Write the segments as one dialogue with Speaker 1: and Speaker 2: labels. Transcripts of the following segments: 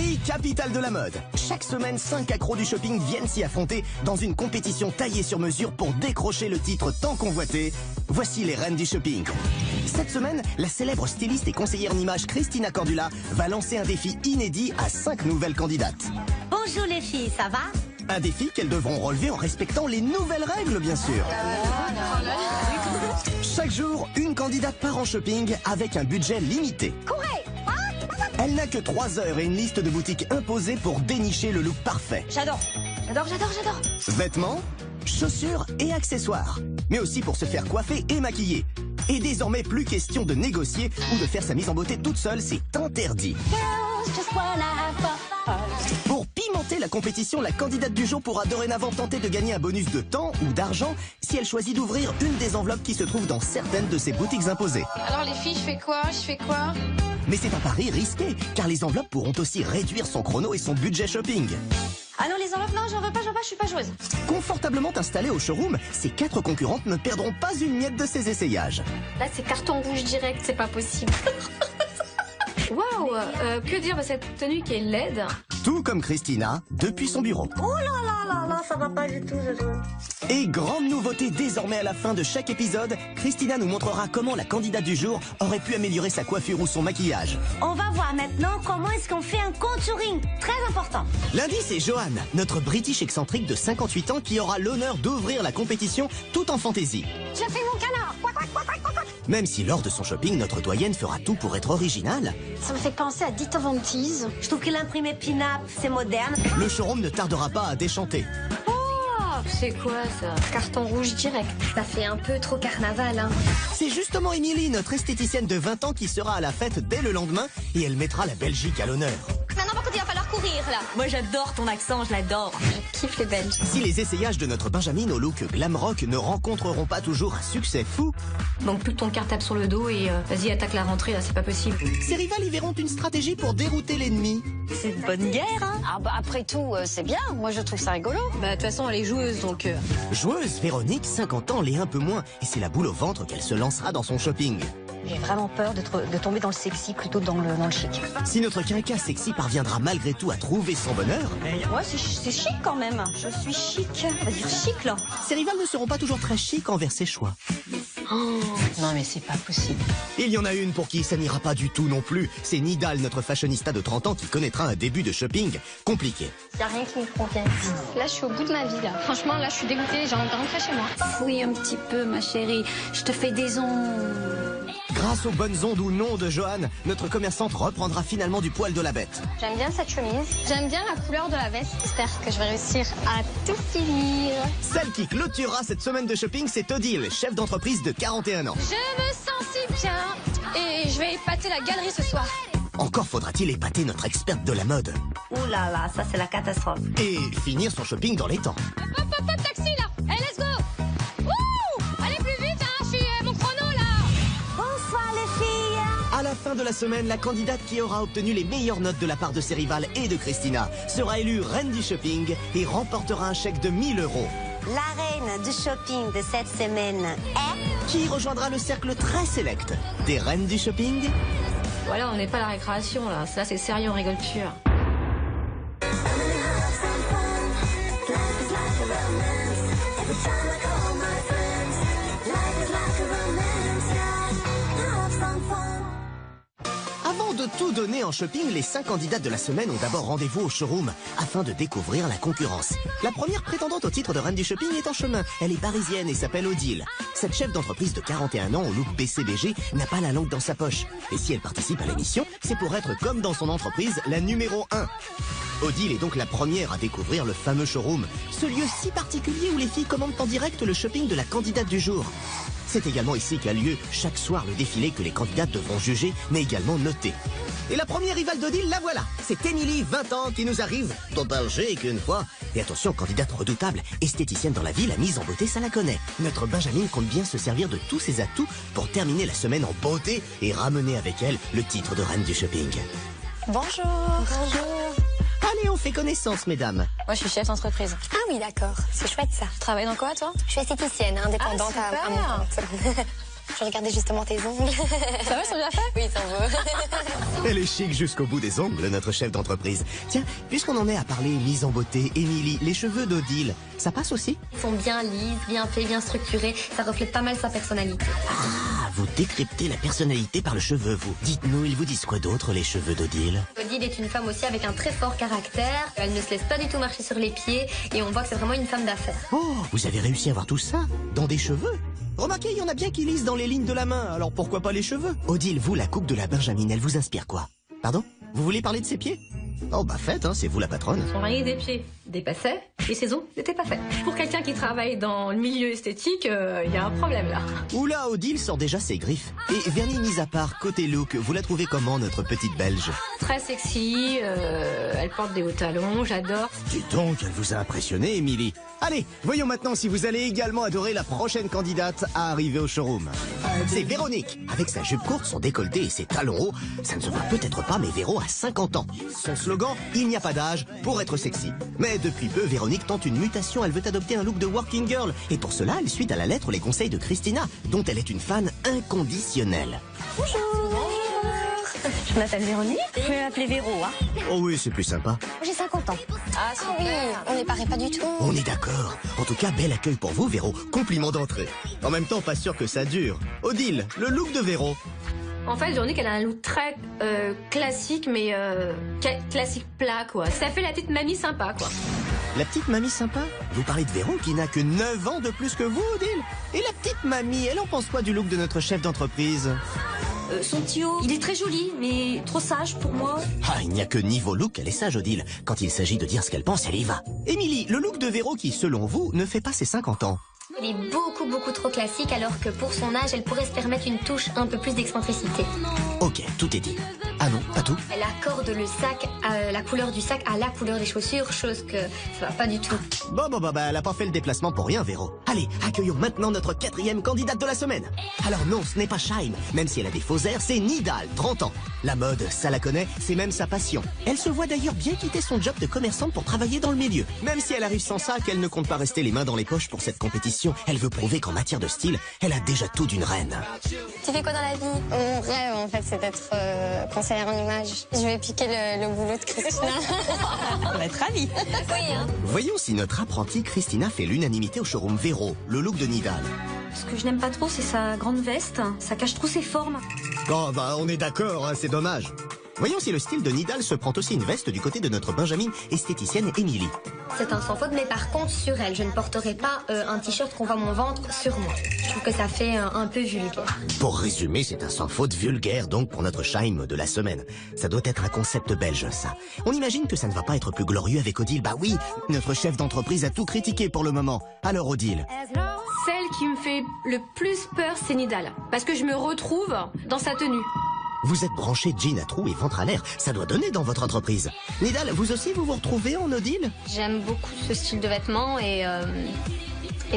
Speaker 1: Paris, capitale de la mode. Chaque semaine, 5 accros du shopping viennent s'y affronter dans une compétition taillée sur mesure pour décrocher le titre tant convoité. Voici les reines du shopping. Cette semaine, la célèbre styliste et conseillère en images Christina Cordula va lancer un défi inédit à 5 nouvelles candidates.
Speaker 2: Bonjour les filles, ça va?
Speaker 1: Un défi qu'elles devront relever en respectant les nouvelles règles, bien sûr. Chaque jour, une candidate part en shopping avec un budget limité.
Speaker 2: Courez!
Speaker 1: Elle n'a que 3 heures et une liste de boutiques imposées pour dénicher le look parfait.
Speaker 2: J'adore.
Speaker 1: Vêtements, chaussures et accessoires. Mais aussi pour se faire coiffer et maquiller. Et désormais, plus question de négocier ou de faire sa mise en beauté toute seule, c'est interdit. Pour pimenter la compétition, la candidate du jour pourra dorénavant tenter de gagner un bonus de temps ou d'argent si elle choisit d'ouvrir une des enveloppes qui se trouvent dans certaines de ces boutiques imposées.
Speaker 3: Alors les filles, je fais quoi?
Speaker 1: Mais c'est un pari risqué, car les enveloppes pourront aussi réduire son chrono et son budget shopping.
Speaker 2: Ah non, les enveloppes, non, j'en veux pas, je suis pas joueuse.
Speaker 1: Confortablement installées au showroom, ces 4 concurrentes ne perdront pas une miette de ces essayages.
Speaker 3: Là, c'est carton rouge direct, c'est pas possible. Waouh, que dire de cette tenue qui est laide?
Speaker 1: Tout comme Christina, depuis son bureau.
Speaker 2: Oh là, ça va pas du tout, je trouve.
Speaker 1: Et grande nouveauté désormais à la fin de chaque épisode, Christina nous montrera comment la candidate du jour aurait pu améliorer sa coiffure ou son maquillage.
Speaker 2: On va voir maintenant comment est-ce qu'on fait un contouring, très important.
Speaker 1: Lundi, c'est Johan, notre British excentrique de 58 ans qui aura l'honneur d'ouvrir la compétition tout en fantaisie.
Speaker 2: J'ai fait mon canard.
Speaker 1: Même si lors de son shopping, notre doyenne fera tout pour être originale,
Speaker 3: Ça me fait penser à Dita Von Teese.
Speaker 2: Je trouve que l'imprimé pin-up, c'est moderne.
Speaker 1: le showroom ne tardera pas à déchanter.
Speaker 3: C'est quoi ça? Carton rouge direct. Ça fait un peu trop carnaval, hein.
Speaker 1: C'est justement Émilie, notre esthéticienne de 20 ans qui sera à la fête dès le lendemain et elle mettra la Belgique à l'honneur.
Speaker 3: Maintenant, par contre, il va falloir courir, là.
Speaker 2: Moi j'adore ton accent, je l'adore.
Speaker 3: Je kiffe les Belges.
Speaker 1: Si les essayages de notre Benjamin au look glam rock ne rencontreront pas toujours un succès fou,
Speaker 3: Donc plus que ton cartable sur le dos et vas-y, attaque la rentrée, là, c'est pas possible.
Speaker 1: ses rivales y verront une stratégie pour dérouter l'ennemi.
Speaker 2: C'est une bonne guerre, hein.
Speaker 4: Ah bah après tout, c'est bien. Moi je trouve ça rigolo.
Speaker 3: Bah, de toute façon, elle est joueuse, donc...
Speaker 1: Joueuse, Véronique, 50 ans, l'est un peu moins, et c'est la boule au ventre qu'elle se lancera dans son shopping.
Speaker 4: J'ai vraiment peur de tomber dans le sexy plutôt que dans le chic.
Speaker 1: Si notre quinca sexy parviendra malgré tout à trouver son bonheur,
Speaker 4: Ouais, c'est chic quand même. Je suis chic. On va dire chic là.
Speaker 1: ses rivales ne seront pas toujours très chic envers ses choix.
Speaker 4: Non mais c'est pas possible.
Speaker 1: Il y en a une pour qui ça n'ira pas du tout non plus. C'est Nidal, notre fashionista de 30 ans, qui connaîtra un début de shopping compliqué.
Speaker 3: Y'a rien qui me convient. Là, je suis au bout de ma vie, là. Franchement, là, je suis dégoûtée, j'ai envie de rentrer chez moi.
Speaker 4: Fouille un petit peu ma chérie. Je te fais des ongles.
Speaker 1: Grâce aux bonnes ondes ou non de Johan, notre commerçante reprendra finalement du poil de la bête.
Speaker 3: J'aime bien cette chemise. J'aime bien la couleur de la veste. J'espère que je vais réussir à tout finir.
Speaker 1: Celle qui clôturera cette semaine de shopping, c'est Odile, chef d'entreprise de 41 ans.
Speaker 3: Je me sens si bien et je vais épater la galerie ce soir.
Speaker 1: Encore faudra-t-il épater notre experte de la mode.
Speaker 2: Ouh là là, ça c'est la catastrophe.
Speaker 1: Et finir son shopping dans les temps.
Speaker 3: Hop, taxi là. Allez, let's go. Wouh! Allez plus vite, hein. Je suis mon chrono là.
Speaker 2: Bonsoir les filles.
Speaker 1: À la fin de la semaine, la candidate qui aura obtenu les meilleures notes de la part de ses rivales et de Christina sera élue reine du shopping et remportera un chèque de 1000 €.
Speaker 2: La reine du shopping de cette semaine est...
Speaker 1: Qui rejoindra le cercle très sélect des reines du shopping.
Speaker 3: Voilà, on n'est pas à la récréation là. Ça, c'est sérieux, on rigole plus.
Speaker 1: Avant de tout donner en shopping, les 5 candidates de la semaine ont d'abord rendez-vous au showroom afin de découvrir la concurrence. La première prétendante au titre de reine du shopping est en chemin. Elle est parisienne et s'appelle Odile. Cette chef d'entreprise de 41 ans au look BCBG n'a pas la langue dans sa poche. Et si elle participe à l'émission, c'est pour être comme dans son entreprise, la numéro 1. Odile est donc la première à découvrir le fameux showroom, ce lieu si particulier où les filles commandent en direct le shopping de la candidate du jour. C'est également ici qu'a lieu chaque soir le défilé que les candidates devront juger, mais également noter. Et la première rivale d'Odile, la voilà. C'est Émilie, 20 ans, qui nous arrive dans Belgique une fois. Et attention, candidate redoutable, esthéticienne dans la vie, la mise en beauté, ça la connaît. Notre Benjamin compte bien se servir de tous ses atouts pour terminer la semaine en beauté et ramener avec elle le titre de reine du shopping.
Speaker 4: Bonjour.
Speaker 1: Allez, on fait connaissance, mesdames.
Speaker 4: Moi je suis chef d'entreprise.
Speaker 5: Ah oui, d'accord. C'est chouette ça.
Speaker 4: Tu travailles dans quoi toi?
Speaker 5: Je suis esthéticienne, indépendante
Speaker 4: Ah, super.
Speaker 5: à mon compte. Je regardais justement tes ongles.
Speaker 4: Ça va, ils sont bien faits?
Speaker 5: Oui, ça va.
Speaker 1: Elle est chic jusqu'au bout des ongles, notre chef d'entreprise. Tiens, puisqu'on en est à parler mise en beauté, Émilie, les cheveux d'Odile, ça passe aussi?
Speaker 3: Ils sont bien lisses, bien faits, bien structurés. Ça reflète pas mal sa personnalité.
Speaker 1: Ah, vous décryptez la personnalité par le cheveu, vous. Dites-nous, ils vous disent quoi d'autre, les cheveux d'Odile?
Speaker 3: Odile est une femme aussi avec un très fort caractère. Elle ne se laisse pas du tout marcher sur les pieds et on voit que c'est vraiment une femme d'affaires.
Speaker 1: Oh, vous avez réussi à voir tout ça dans des cheveux? Remarquez, il y en a bien qui lisent dans les lignes de la main, alors pourquoi pas les cheveux? Odile, vous, la coupe de la Benjamin, elle vous inspire quoi? Pardon? Vous voulez parler de ses pieds? Oh bah faites, hein, c'est vous la patronne.
Speaker 3: Son mari des pieds dépassait et ses os n'étaient pas faits. Pour quelqu'un qui travaille dans le milieu esthétique, il y a un problème là.
Speaker 1: Oula, Odile sort déjà ses griffes. Et vernis mis à part, côté look, vous la trouvez comment, notre petite Belge?
Speaker 3: Très sexy, elle porte des hauts talons, j'adore.
Speaker 1: Dis donc, elle vous a impressionné, Émilie. Allez, voyons maintenant si vous allez également adorer la prochaine candidate à arriver au showroom. C'est Véronique. Avec sa jupe courte, son décolleté et ses talons hauts, ça ne se voit peut-être pas, mais Véro a 50 ans. Son slogan, il n'y a pas d'âge pour être sexy. Mais depuis peu, Véronique tente une mutation. Elle veut adopter un look de working girl. Et pour cela, elle suit à la lettre les conseils de Christina, dont elle est une fan inconditionnelle.
Speaker 4: Je m'appelle Véronique. Vous pouvez m'appeler Véro, hein?
Speaker 1: Oh oui, c'est plus sympa.
Speaker 5: J'ai 50 ans.
Speaker 4: Ah,
Speaker 5: Oui, on n'est pareil pas du tout.
Speaker 1: On est d'accord. En tout cas, bel accueil pour vous, Véro. Compliment d'entrée. En même temps, pas sûr que ça dure. Odile, le look de Véro.
Speaker 3: En fait, Véronique, elle a un look très classique, mais classique plat, quoi. Ça fait la petite mamie sympa, quoi.
Speaker 1: La petite mamie sympa? Vous parlez de Véro qui n'a que 9 ans de plus que vous, Odile? Et la petite mamie, elle en pense quoi du look de notre chef d'entreprise?
Speaker 4: Son petit haut, il est très joli, mais trop sage pour moi.
Speaker 1: Ah, il n'y a que niveau look, elle est sage, Odile. Quand il s'agit de dire ce qu'elle pense, elle y va. Émilie, le look de Véro qui, selon vous, ne fait pas ses 50 ans.
Speaker 3: Il est beaucoup trop classique, alors que pour son âge, elle pourrait se permettre une touche un peu plus d'excentricité.
Speaker 1: Ok, tout est dit. Ah non, pas tout.
Speaker 3: Elle accorde le sac, la couleur du sac à la couleur des chaussures, chose que ça va pas du tout.
Speaker 1: Bon, elle a pas fait le déplacement pour rien, Véro. Allez, accueillons maintenant notre 4e candidate de la semaine. Alors non, ce n'est pas Shine, même si elle a des faux airs, c'est Nidal, 30 ans. La mode, ça la connaît, c'est même sa passion. Elle se voit d'ailleurs bien quitter son job de commerçante pour travailler dans le milieu. Même si elle arrive sans sac, elle ne compte pas rester les mains dans les poches pour cette compétition. Elle veut prouver qu'en matière de style, elle a déjà tout d'une reine.
Speaker 5: Tu fais quoi dans la vie? Mon rêve, en fait, c'est d'être conseillère en image. Je vais piquer le boulot de Christina.
Speaker 4: On va être ravis.
Speaker 5: Oui, hein.
Speaker 1: Voyons si notre apprentie Christina fait l'unanimité au showroom Véro, le look de Nidal.
Speaker 4: Ce que je n'aime pas trop, c'est sa grande veste. Ça cache trop ses formes.
Speaker 1: Oh on est d'accord, hein, c'est dommage. Voyons si le style de Nidal se prend aussi une veste du côté de notre Benjamin esthéticienne Émilie.
Speaker 3: C'est un sans faute, mais par contre, sur elle, je ne porterai pas un t-shirt qu'on voit mon ventre sur moi. Je trouve que ça fait un peu vulgaire.
Speaker 1: Pour résumer, c'est un sans faute vulgaire donc pour notre Shine de la semaine. Ça doit être un concept belge, ça. On imagine que ça ne va pas être plus glorieux avec Odile. Bah oui, notre chef d'entreprise a tout critiqué pour le moment. Alors Odile.
Speaker 3: Celle qui me fait le plus peur, c'est Nidal. Parce que je me retrouve dans sa tenue.
Speaker 1: Vous êtes branché jean à trous et ventre à l'air. Ça doit donner dans votre entreprise. Nidal, vous aussi, vous retrouvez en Odile?
Speaker 3: J'aime beaucoup ce style de vêtements et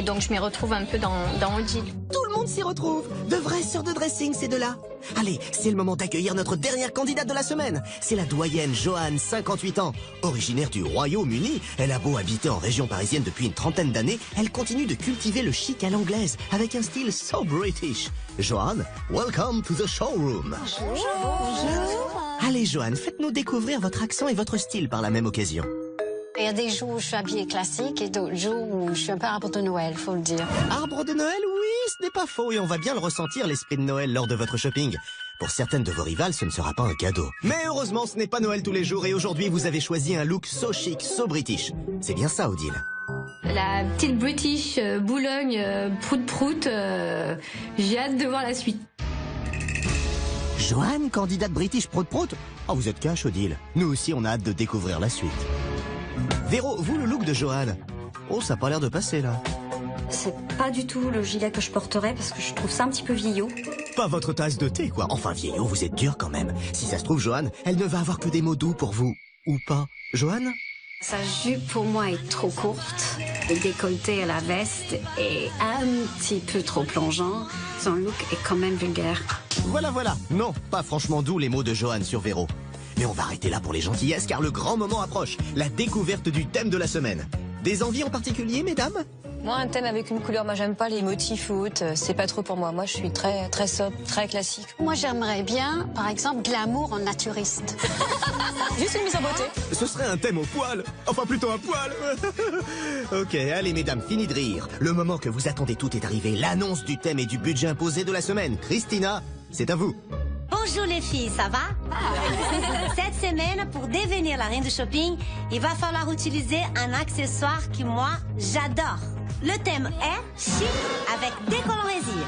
Speaker 3: donc je m'y retrouve un peu dans Odile.
Speaker 1: Tout le monde s'y retrouve. De vraies sœurs de dressing, ces deux-là. Allez, c'est le moment d'accueillir notre dernière candidate de la semaine. C'est la doyenne Joanne, 58 ans. Originaire du Royaume-Uni, elle a beau habiter en région parisienne depuis une trentaine d'années, elle continue de cultiver le chic à l'anglaise, avec un style so British. Joanne, welcome to the showroom.
Speaker 5: Bonjour.
Speaker 1: Allez Joanne, faites-nous découvrir votre accent et votre style par la même occasion.
Speaker 5: Il y a des jours où je suis habillée classique et d'autres jours où je suis un peu arbre de Noël, faut le dire.
Speaker 1: Arbre de Noël, oui, ce n'est pas faux et on va bien le ressentir l'esprit de Noël lors de votre shopping. Pour certaines de vos rivales, ce ne sera pas un cadeau. Mais heureusement, ce n'est pas Noël tous les jours et aujourd'hui, vous avez choisi un look so chic, so British. C'est bien ça, Odile?
Speaker 3: La petite British Boulogne, prout-prout, j'ai hâte de voir la suite.
Speaker 1: Joanne, candidate British prout-prout? Oh, vous êtes cash, Odile. Nous aussi, on a hâte de découvrir la suite. Véro, vous, le look de Joanne? Oh, ça n'a pas l'air de passer, là.
Speaker 4: C'est pas du tout le gilet que je porterais parce que je trouve ça un petit peu vieillot.
Speaker 1: Pas votre tasse de thé, quoi. Enfin, vieillot, vous êtes dur quand même. Si ça se trouve, Joanne, elle ne va avoir que des mots doux pour vous. Ou pas. Joanne?
Speaker 4: Sa jupe pour moi est trop courte. Le décolleté à la veste est un petit peu trop plongeant. Son look est quand même vulgaire.
Speaker 1: Voilà. Non, pas franchement doux les mots de Joanne sur Véro. Mais on va arrêter là pour les gentillesses car le grand moment approche. La découverte du thème de la semaine. Des envies en particulier, mesdames?
Speaker 6: Moi, un thème avec une couleur, moi j'aime pas les motifs ou autres, c'est pas trop pour moi. Moi, je suis très sobre, très classique.
Speaker 4: Moi, j'aimerais bien, par exemple, glamour en naturiste.
Speaker 6: Juste une mise en beauté.
Speaker 1: Ce serait un thème au poil. Enfin, plutôt un poil. Ok, allez, mesdames, fini de rire. Le moment que vous attendez tout est arrivé. L'annonce du thème et du budget imposé de la semaine. Christina, c'est à vous.
Speaker 2: Bonjour les filles, ça va? Cette semaine, pour devenir la reine du shopping, il va falloir utiliser un accessoire que moi, j'adore. Le thème est chic avec décollant résille.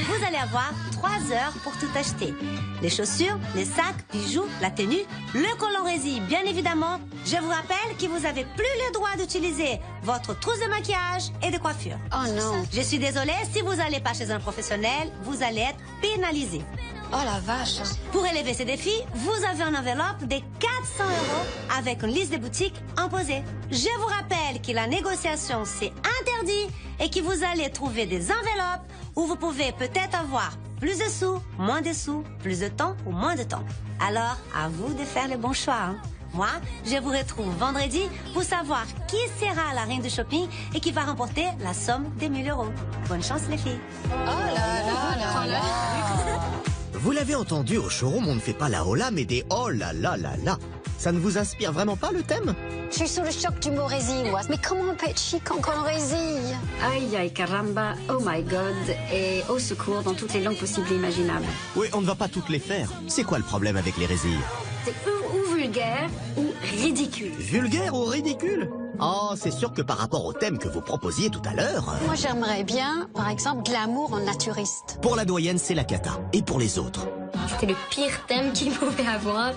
Speaker 2: Vous allez avoir 3 heures pour tout acheter. Les chaussures, les sacs, bijoux, la tenue, le collant résille, bien évidemment. Je vous rappelle que vous avez plus le droit d'utiliser votre trousse de maquillage et de coiffure.
Speaker 4: Oh non.
Speaker 2: Je suis désolée, si vous n'allez pas chez un professionnel, vous allez être pénalisé.
Speaker 6: Oh la vache.
Speaker 2: Pour relever ces défis, vous avez une enveloppe de 400 € avec une liste de boutiques imposée. Je vous rappelle que la négociation, c'est interdit et que vous allez trouver des enveloppes où vous pouvez peut-être avoir plus de sous, moins de sous, plus de temps ou moins de temps. Alors, à vous de faire le bon choix. Hein. Moi, je vous retrouve vendredi pour savoir qui sera la reine du shopping et qui va remporter la somme des 1000 €. Bonne chance les filles.
Speaker 1: Vous l'avez entendu, au showroom, on ne fait pas la hola, mais des oh là là là là. Ça ne vous inspire vraiment pas, le thème?
Speaker 4: Je suis sous le choc du mot résille, moi. Mais comment on peut être chic en collant résille? Aïe, aïe, caramba, oh my god, et au secours dans toutes les langues possibles et imaginables.
Speaker 1: Oui, on ne va pas toutes les faire. C'est quoi le problème avec les résilles?
Speaker 4: C'est ou vulgaire ou ridicule.
Speaker 1: Vulgaire ou ridicule? Oh, c'est sûr que par rapport au thème que vous proposiez tout à l'heure...
Speaker 4: Moi, j'aimerais bien, par exemple, glamour en naturiste.
Speaker 1: Pour la doyenne, c'est la cata. Et pour les autres?
Speaker 3: C'était le pire thème qu'il pouvait avoir.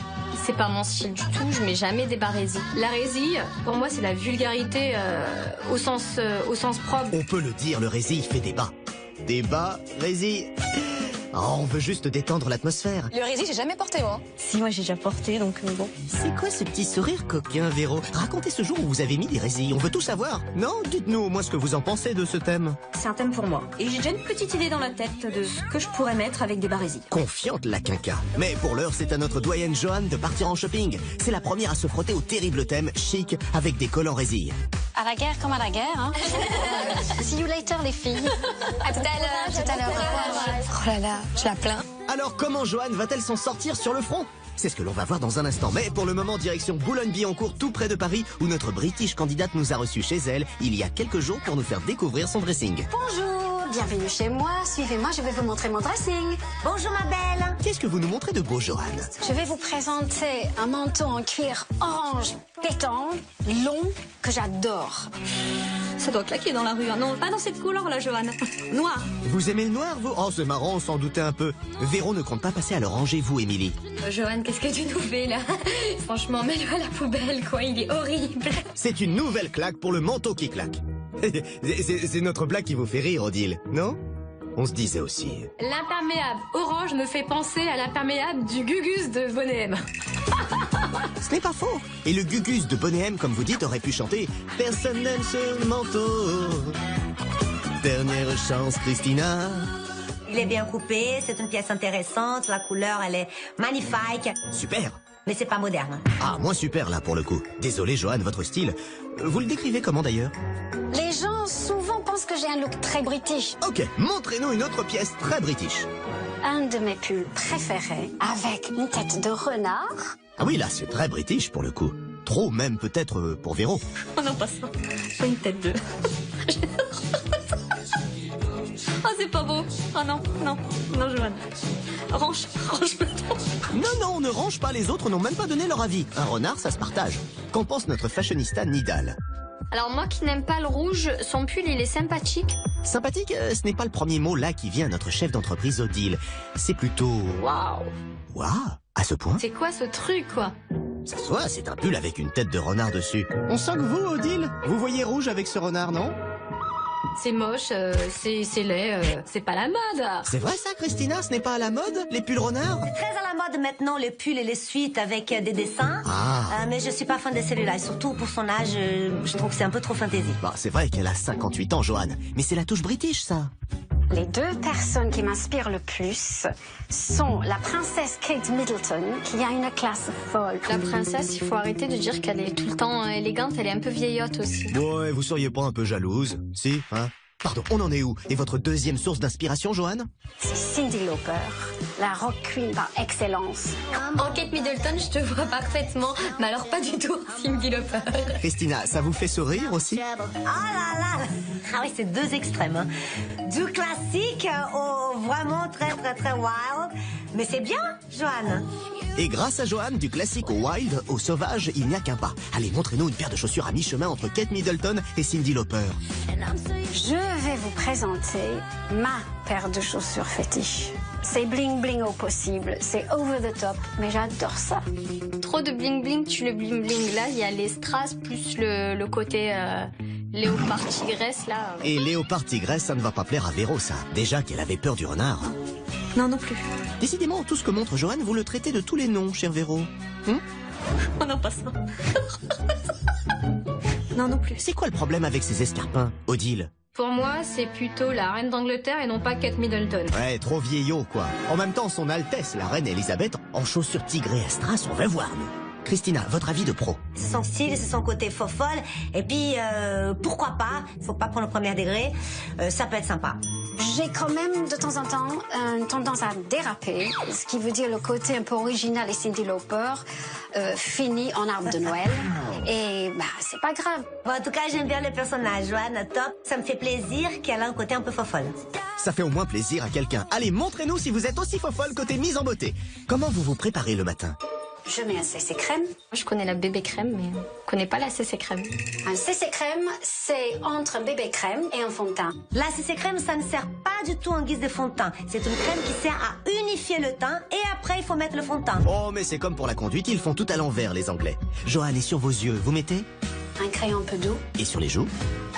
Speaker 3: C'est pas mon style du tout, je mets jamais des bas résille. La résille, pour moi, c'est la vulgarité au sens propre.
Speaker 1: On peut le dire, le résille fait des bas. Des bas, résille... Oh, on veut juste détendre l'atmosphère.
Speaker 6: Le résille, j'ai jamais porté, moi.
Speaker 7: Si, moi j'ai déjà porté, donc bon.
Speaker 1: C'est quoi ce petit sourire coquin, Véro? Racontez ce jour où vous avez mis des résilles, on veut tout savoir. Non, dites-nous au moins ce que vous en pensez de ce thème.
Speaker 7: C'est un thème pour moi. Et j'ai déjà une petite idée dans la tête de ce que je pourrais mettre avec des barésies.
Speaker 1: Confiante la quinca. Mais pour l'heure, c'est à notre doyenne Joanne de partir en shopping. C'est la première à se frotter au terrible thème chic avec des collants résilles.
Speaker 4: À la guerre comme à la guerre, hein. See you later, les filles.
Speaker 6: À tout à l'heure.
Speaker 4: Tout à l'heure.
Speaker 6: Oh là là, je la plains.
Speaker 1: Alors comment Joanne va-t-elle s'en sortir sur le front? C'est ce que l'on va voir dans un instant. Mais pour le moment, direction Boulogne-Billancourt, tout près de Paris, où notre British candidate nous a reçus chez elle il y a quelques jours pour nous faire découvrir son dressing.
Speaker 4: Bonjour, bienvenue chez moi. Suivez-moi, je vais vous montrer mon dressing.
Speaker 2: Bonjour ma belle.
Speaker 1: Qu'est-ce que vous nous montrez de beau, Joanne?
Speaker 4: Je vais vous présenter un manteau en cuir orange pétant, long, que j'adore.
Speaker 7: Ça doit claquer dans la rue. Hein. Non, pas dans cette couleur-là, Joanne. Noir.
Speaker 1: Vous aimez le noir, vous? Oh, c'est marrant, on s'en doutait un peu. Véro ne compte pas passer à le ranger, vous, Émilie.
Speaker 3: Joanne, qu'est-ce que tu nous fais là? Franchement, mets-le à la poubelle, quoi. Il est horrible.
Speaker 1: C'est une nouvelle claque pour le manteau qui claque. C'est notre blague qui vous fait rire, Odile, non? On se disait aussi.
Speaker 3: L'imperméable orange me fait penser à l'imperméable du Gugus de Bonnet M.
Speaker 1: Ce n'est pas faux. Et le Gugus de Bonnet M, comme vous dites, aurait pu chanter « Personne n'aime ce manteau ». Dernière chance, Christina.
Speaker 2: Il est bien coupé, c'est une pièce intéressante, la couleur elle est magnifique.
Speaker 1: Super.
Speaker 2: Mais c'est pas moderne.
Speaker 1: Ah, moins super là pour le coup. Désolé, Joanne, votre style. Vous le décrivez comment d'ailleurs?
Speaker 4: Les gens souvent pensent que j'ai un look très british.
Speaker 1: Ok, montrez-nous une autre pièce très british.
Speaker 4: Un de mes pulls préférés, avec une tête de renard.
Speaker 1: Ah oui, là, c'est très british pour le coup. Trop même peut-être pour Véro.
Speaker 7: Oh non, pas ça. Pas une tête de... Oh, c'est pas beau. Oh non, Joanne. Range le ton.
Speaker 1: Non, on ne range pas, les autres n'ont même pas donné leur avis. Un renard, ça se partage. Qu'en pense notre fashionista Nidal?
Speaker 3: Alors moi qui n'aime pas le rouge, son pull il est sympathique.
Speaker 1: Sympathique, ce n'est pas le premier mot là qui vient à notre chef d'entreprise Odile. C'est plutôt...
Speaker 3: Waouh.
Speaker 1: Waouh, à ce point?
Speaker 3: C'est quoi ce truc, quoi?
Speaker 1: Ça se voit, c'est un pull avec une tête de renard dessus. On sent que vous, Odile, vous voyez rouge avec ce renard, non?
Speaker 3: C'est moche, c'est laid, c'est pas la mode.
Speaker 1: C'est vrai ça, Christina? Ce n'est pas à la mode, les pulls renards?
Speaker 2: C'est très à la mode maintenant, les pulls et les suites avec des dessins. Mais je suis pas fan de celui-là. Et surtout pour son âge, je trouve que c'est un peu trop fantaisie.
Speaker 1: Bah, c'est vrai qu'elle a 58 ans, Joanne. Mais c'est la touche british, ça.
Speaker 4: Les deux personnes qui m'inspirent le plus sont la princesse Kate Middleton, qui a une classe folle.
Speaker 3: La princesse, il faut arrêter de dire qu'elle est tout le temps élégante, elle est un peu vieillotte aussi.
Speaker 1: Ouais, vous seriez pas un peu jalouse? Si, hein? Pardon, on en est où? Et votre deuxième source d'inspiration, Joanne?
Speaker 4: C'est Cyndi Lauper, la rock queen par excellence.
Speaker 3: En Kate Middleton, je te vois parfaitement, mais alors pas du tout Cyndi Lauper.
Speaker 1: Christina, ça vous fait sourire aussi?
Speaker 2: Oh là là. Ah oui, c'est deux extrêmes. Hein. Du classique au vraiment très wild. Mais c'est bien, Joanne.
Speaker 1: Et grâce à Joanne, du classique au wild, au sauvage, il n'y a qu'un pas. Allez, montrez-nous une paire de chaussures à mi-chemin entre Kate Middleton et Cyndi Lauper.
Speaker 4: Je vais vous présenter ma paire de chaussures fétiche. C'est bling bling au possible, c'est over the top, mais j'adore ça.
Speaker 3: Trop de bling bling, tu le bling bling là, il y a les strass plus le côté léopard tigresse là.
Speaker 1: Et léopard tigresse, ça ne va pas plaire à Véro, ça. Déjà qu'elle avait peur du renard.
Speaker 7: Non, non plus.
Speaker 1: Décidément, tout ce que montre Joanne, vous le traitez de tous les noms, cher Véro.
Speaker 7: Oh non, pas ça. Non, non plus.
Speaker 1: C'est quoi le problème avec ces escarpins, Odile?
Speaker 3: Pour moi, c'est plutôt la reine d'Angleterre et non pas Kate Middleton.
Speaker 1: Ouais, trop vieillot, quoi. En même temps, son Altesse, la reine Elisabeth, en chaussures tigrées à strass, on va voir, nous. Christina, votre avis de pro?
Speaker 2: C'est son style, c'est son côté faux folle. Et puis, pourquoi pas? Faut pas prendre le premier degré. Ça peut être sympa.
Speaker 4: J'ai quand même de temps en temps une tendance à déraper, ce qui veut dire le côté un peu original et Cyndi Lauper fini en arbre de Noël. Et bah c'est pas grave.
Speaker 2: Bon, en tout cas, j'aime bien le personnage, Joanne, top. Ça me fait plaisir qu'elle a un côté un peu faux folle.
Speaker 1: Ça fait au moins plaisir à quelqu'un. Allez, montrez-nous si vous êtes aussi fofolle côté mise en beauté. Comment vous vous préparez le matin?
Speaker 4: Je mets un CC crème.
Speaker 3: Je connais la bébé crème, mais je connais pas la CC crème.
Speaker 4: Un CC crème, c'est entre bébé crème et un fond de teint.
Speaker 2: La CC crème, ça ne sert pas du tout en guise de fond de teint. C'est une crème qui sert à unifier le teint et après, il faut mettre le fond de teint.
Speaker 1: Oh, mais c'est comme pour la conduite, ils font tout à l'envers, les Anglais. Joanne, et sur vos yeux, vous mettez?
Speaker 4: Un crayon un peu doux.
Speaker 1: Et sur les joues?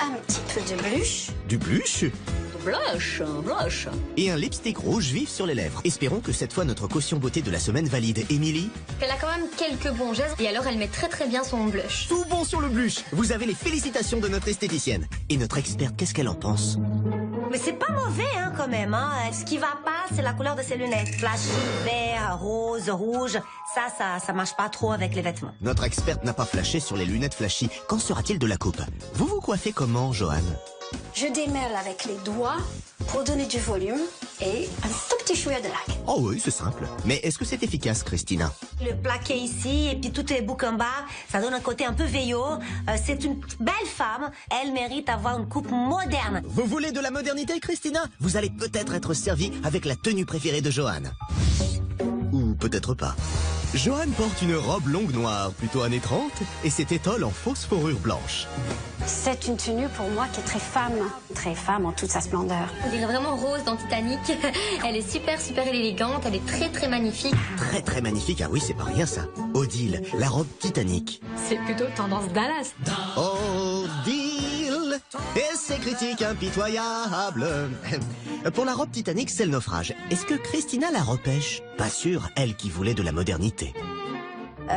Speaker 4: Un petit peu de blush.
Speaker 1: Du blush?
Speaker 7: Blush, blush.
Speaker 1: Et un lipstick rouge vif sur les lèvres. Espérons que cette fois notre caution beauté de la semaine valide. Émilie?
Speaker 3: Elle a quand même quelques bons gestes et alors elle met très bien son blush.
Speaker 1: Tout bon sur le blush. Vous avez les félicitations de notre esthéticienne. Et notre experte, qu'est-ce qu'elle en pense?
Speaker 2: Mais c'est pas mauvais, hein, quand même. Hein. Ce qui va pas, c'est la couleur de ses lunettes. Flashy, vert, rose, rouge. Ça marche pas trop avec les vêtements.
Speaker 1: Notre experte n'a pas flashé sur les lunettes flashy. Qu'en sera-t-il de la coupe? Vous vous coiffez comment, Joanne?
Speaker 4: Je démêle avec les doigts pour donner du volume et un tout petit chouïa de lac.
Speaker 1: Oh oui, c'est simple. Mais est-ce que c'est efficace, Christina?
Speaker 2: Le plaqué ici et puis toutes les boucles en bas, ça donne un côté un peu vieillot. C'est une belle femme. Elle mérite d'avoir une coupe moderne.
Speaker 1: Vous voulez de la modernité, Christina? Vous allez peut-être être servie avec la tenue préférée de Joanne. Ou peut-être pas. Joanne porte une robe longue noire, plutôt années 30, et cette étole en fausse fourrure blanche.
Speaker 4: C'est une tenue pour moi qui est très femme en toute sa splendeur.
Speaker 3: On dirait vraiment Rose dans Titanic. Elle est super élégante, elle est très magnifique.
Speaker 1: Très magnifique, ah oui, c'est pas rien ça. Odile, la robe Titanic.
Speaker 3: C'est plutôt tendance Dallas.
Speaker 1: Odile et ses critiques impitoyables. Pour la robe Titanic, c'est le naufrage. Est-ce que Christina la repêche? Pas sûr, elle qui voulait de la modernité.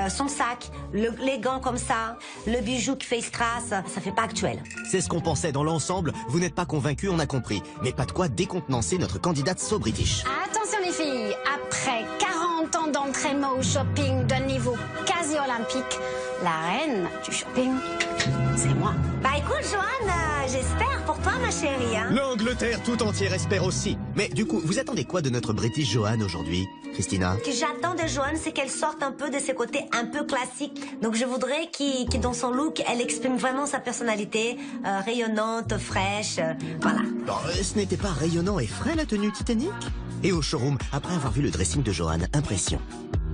Speaker 2: Son sac, les gants comme ça, le bijou qui fait strass, ça fait pas actuel.
Speaker 1: C'est ce qu'on pensait dans l'ensemble. Vous n'êtes pas convaincus, on a compris. Mais pas de quoi décontenancer notre candidate So British.
Speaker 4: Attention les filles, après 40 ans d'entraînement au shopping d'un niveau quasi olympique, la reine du shopping, c'est moi.
Speaker 2: Bah écoute, Joanne, j'espère pour toi, ma chérie. Hein.
Speaker 1: L'Angleterre tout entière espère aussi. Mais du coup, vous attendez quoi de notre British Joanne aujourd'hui, Christina?
Speaker 2: Ce que j'attends de Joanne, c'est qu'elle sorte un peu de ses côtés un peu classiques. Donc je voudrais que dans son look, elle exprime vraiment sa personnalité, rayonnante, fraîche, voilà.
Speaker 1: Bon, ce n'était pas rayonnant et frais la tenue Titanic? Et au showroom, après avoir vu le dressing de Joanne, impression.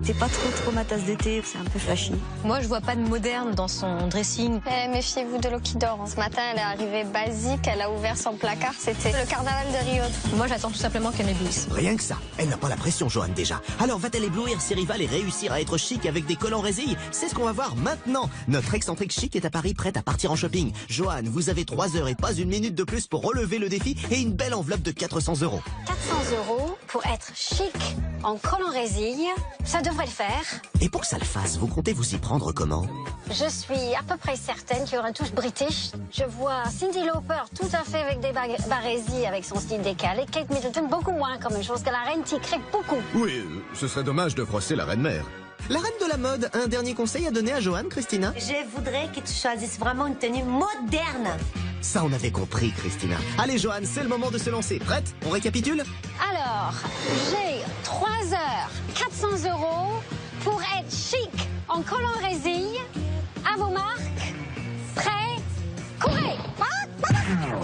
Speaker 6: C'est pas trop ma tasse de thé, c'est un peu flashy. Moi, je vois pas de moderne dans son dressing.
Speaker 5: Méfiez-vous de l'eau qui dort. Ce matin, elle est arrivée basique, elle a ouvert son placard, c'était le carnaval de Rio.
Speaker 6: Moi, j'attends tout simplement qu'elle m'éblouisse.
Speaker 1: Rien que ça. Elle n'a pas la pression, Joanne, déjà. Alors va-t-elle éblouir ses rivales et réussir à être chic avec des collants résille? C'est ce qu'on va voir maintenant. Notre excentrique chic est à Paris, prête à partir en shopping. Joanne, vous avez 3 heures et pas une minute de plus pour relever le défi et une belle enveloppe de 400 €.
Speaker 4: 400 € pour être chic en collant résille, ça devrait le faire.
Speaker 1: Et pour que ça le fasse, vous comptez vous y prendre comment?
Speaker 4: Je suis à peu près certaine qu'il y aura une touche british. Je vois Cyndi Lauper tout à fait avec des barésies, avec son style décalé. Kate Middleton beaucoup moins comme une chose que la reine qui crée beaucoup.
Speaker 8: Oui, ce serait dommage de froisser la reine-mère.
Speaker 1: La reine de la mode, un dernier conseil à donner à Johan, Christina?
Speaker 2: Je voudrais que tu choisisses vraiment une tenue moderne.
Speaker 1: Ça, on avait compris, Christina. Allez, Johan, c'est le moment de se lancer. Prête? On récapitule?
Speaker 4: Alors, j'ai 3 heures, 400 € pour être chic en collant résille, à vos marques, prêts, courez!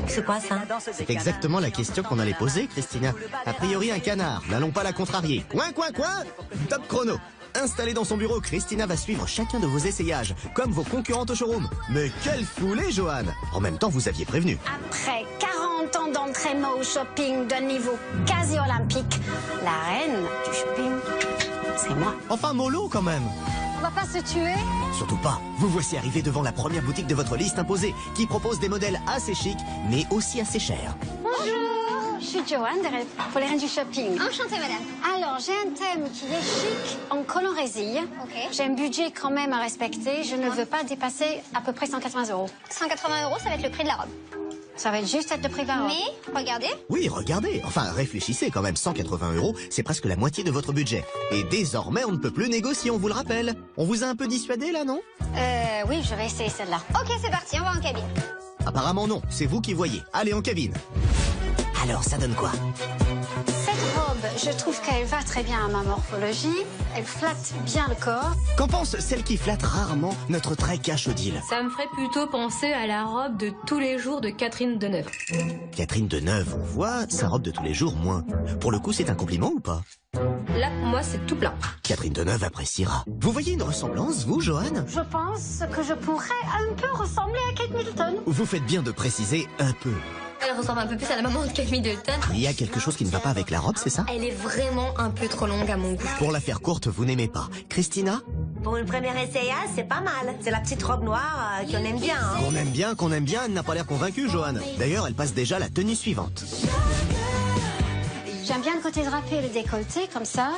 Speaker 2: C'est quoi ça?
Speaker 1: C'est exactement la question qu'on allait poser, Christina. A priori, un canard. N'allons pas la contrarier. Coin, coin, coin! Top chrono. Installée dans son bureau, Christina va suivre chacun de vos essayages, comme vos concurrentes au showroom. Mais quelle foulée, Johan! En même temps, vous aviez prévenu.
Speaker 4: Après 40 ans d'entraînement au shopping d'un niveau quasi olympique, la reine du shopping, c'est moi.
Speaker 1: Enfin, mollo quand même.
Speaker 4: On va pas se tuer?
Speaker 1: Surtout pas. Vous voici arrivé devant la première boutique de votre liste imposée, qui propose des modèles assez chics, mais aussi assez chers.
Speaker 4: Bonjour, je suis Joanne pour les reines du shopping.
Speaker 5: Enchantée, madame.
Speaker 4: Alors, j'ai un thème qui est chic en collant résille.
Speaker 5: Ok.
Speaker 4: J'ai un budget quand même à respecter. Je ne veux pas dépasser à peu près 180 €.
Speaker 5: 180 €, ça va être le prix de la robe.
Speaker 4: Ça va être juste être le prix par an.
Speaker 5: Mais, regardez.
Speaker 1: Oui, regardez. Enfin, réfléchissez quand même. 180 €, c'est presque la moitié de votre budget. Et désormais, on ne peut plus négocier, on vous le rappelle. On vous a un peu dissuadé, là, non?
Speaker 4: Oui, je vais essayer celle-là.
Speaker 5: Ok, c'est parti, on va en cabine.
Speaker 1: Apparemment non, c'est vous qui voyez. Allez, en cabine. Alors, ça donne quoi?
Speaker 4: Cette robe, je trouve qu'elle va très bien à ma morphologie. Elle flatte bien le corps.
Speaker 1: Qu'en pense celle qui flatte rarement notre très cache-odile?
Speaker 3: Ça me ferait plutôt penser à la robe de tous les jours de Catherine Deneuve.
Speaker 1: Catherine Deneuve, on voit, sa robe de tous les jours, moins. Pour le coup, c'est un compliment ou pas?
Speaker 3: Là, pour moi, c'est tout plein.
Speaker 1: Catherine Deneuve appréciera. Vous voyez une ressemblance, vous, Johan?
Speaker 4: Je pense que je pourrais un peu ressembler à Kate Middleton.
Speaker 1: Vous faites bien de préciser un peu.
Speaker 3: Elle ressemble un peu plus à la maman de Kate Middleton.
Speaker 1: Il y a quelque chose qui ne va pas avec la robe, c'est ça?
Speaker 3: Elle est vraiment un peu trop longue à mon goût.
Speaker 1: Pour la faire courte, vous n'aimez pas. Christina?
Speaker 2: Pour une première essayage, c'est pas mal. C'est la petite robe noire qu'on aime bien. Hein.
Speaker 1: Qu'on aime bien, elle n'a pas l'air convaincue, Johan. D'ailleurs, elle passe déjà la tenue suivante.
Speaker 4: J'aime bien le côté drapé et le décolleté, comme ça.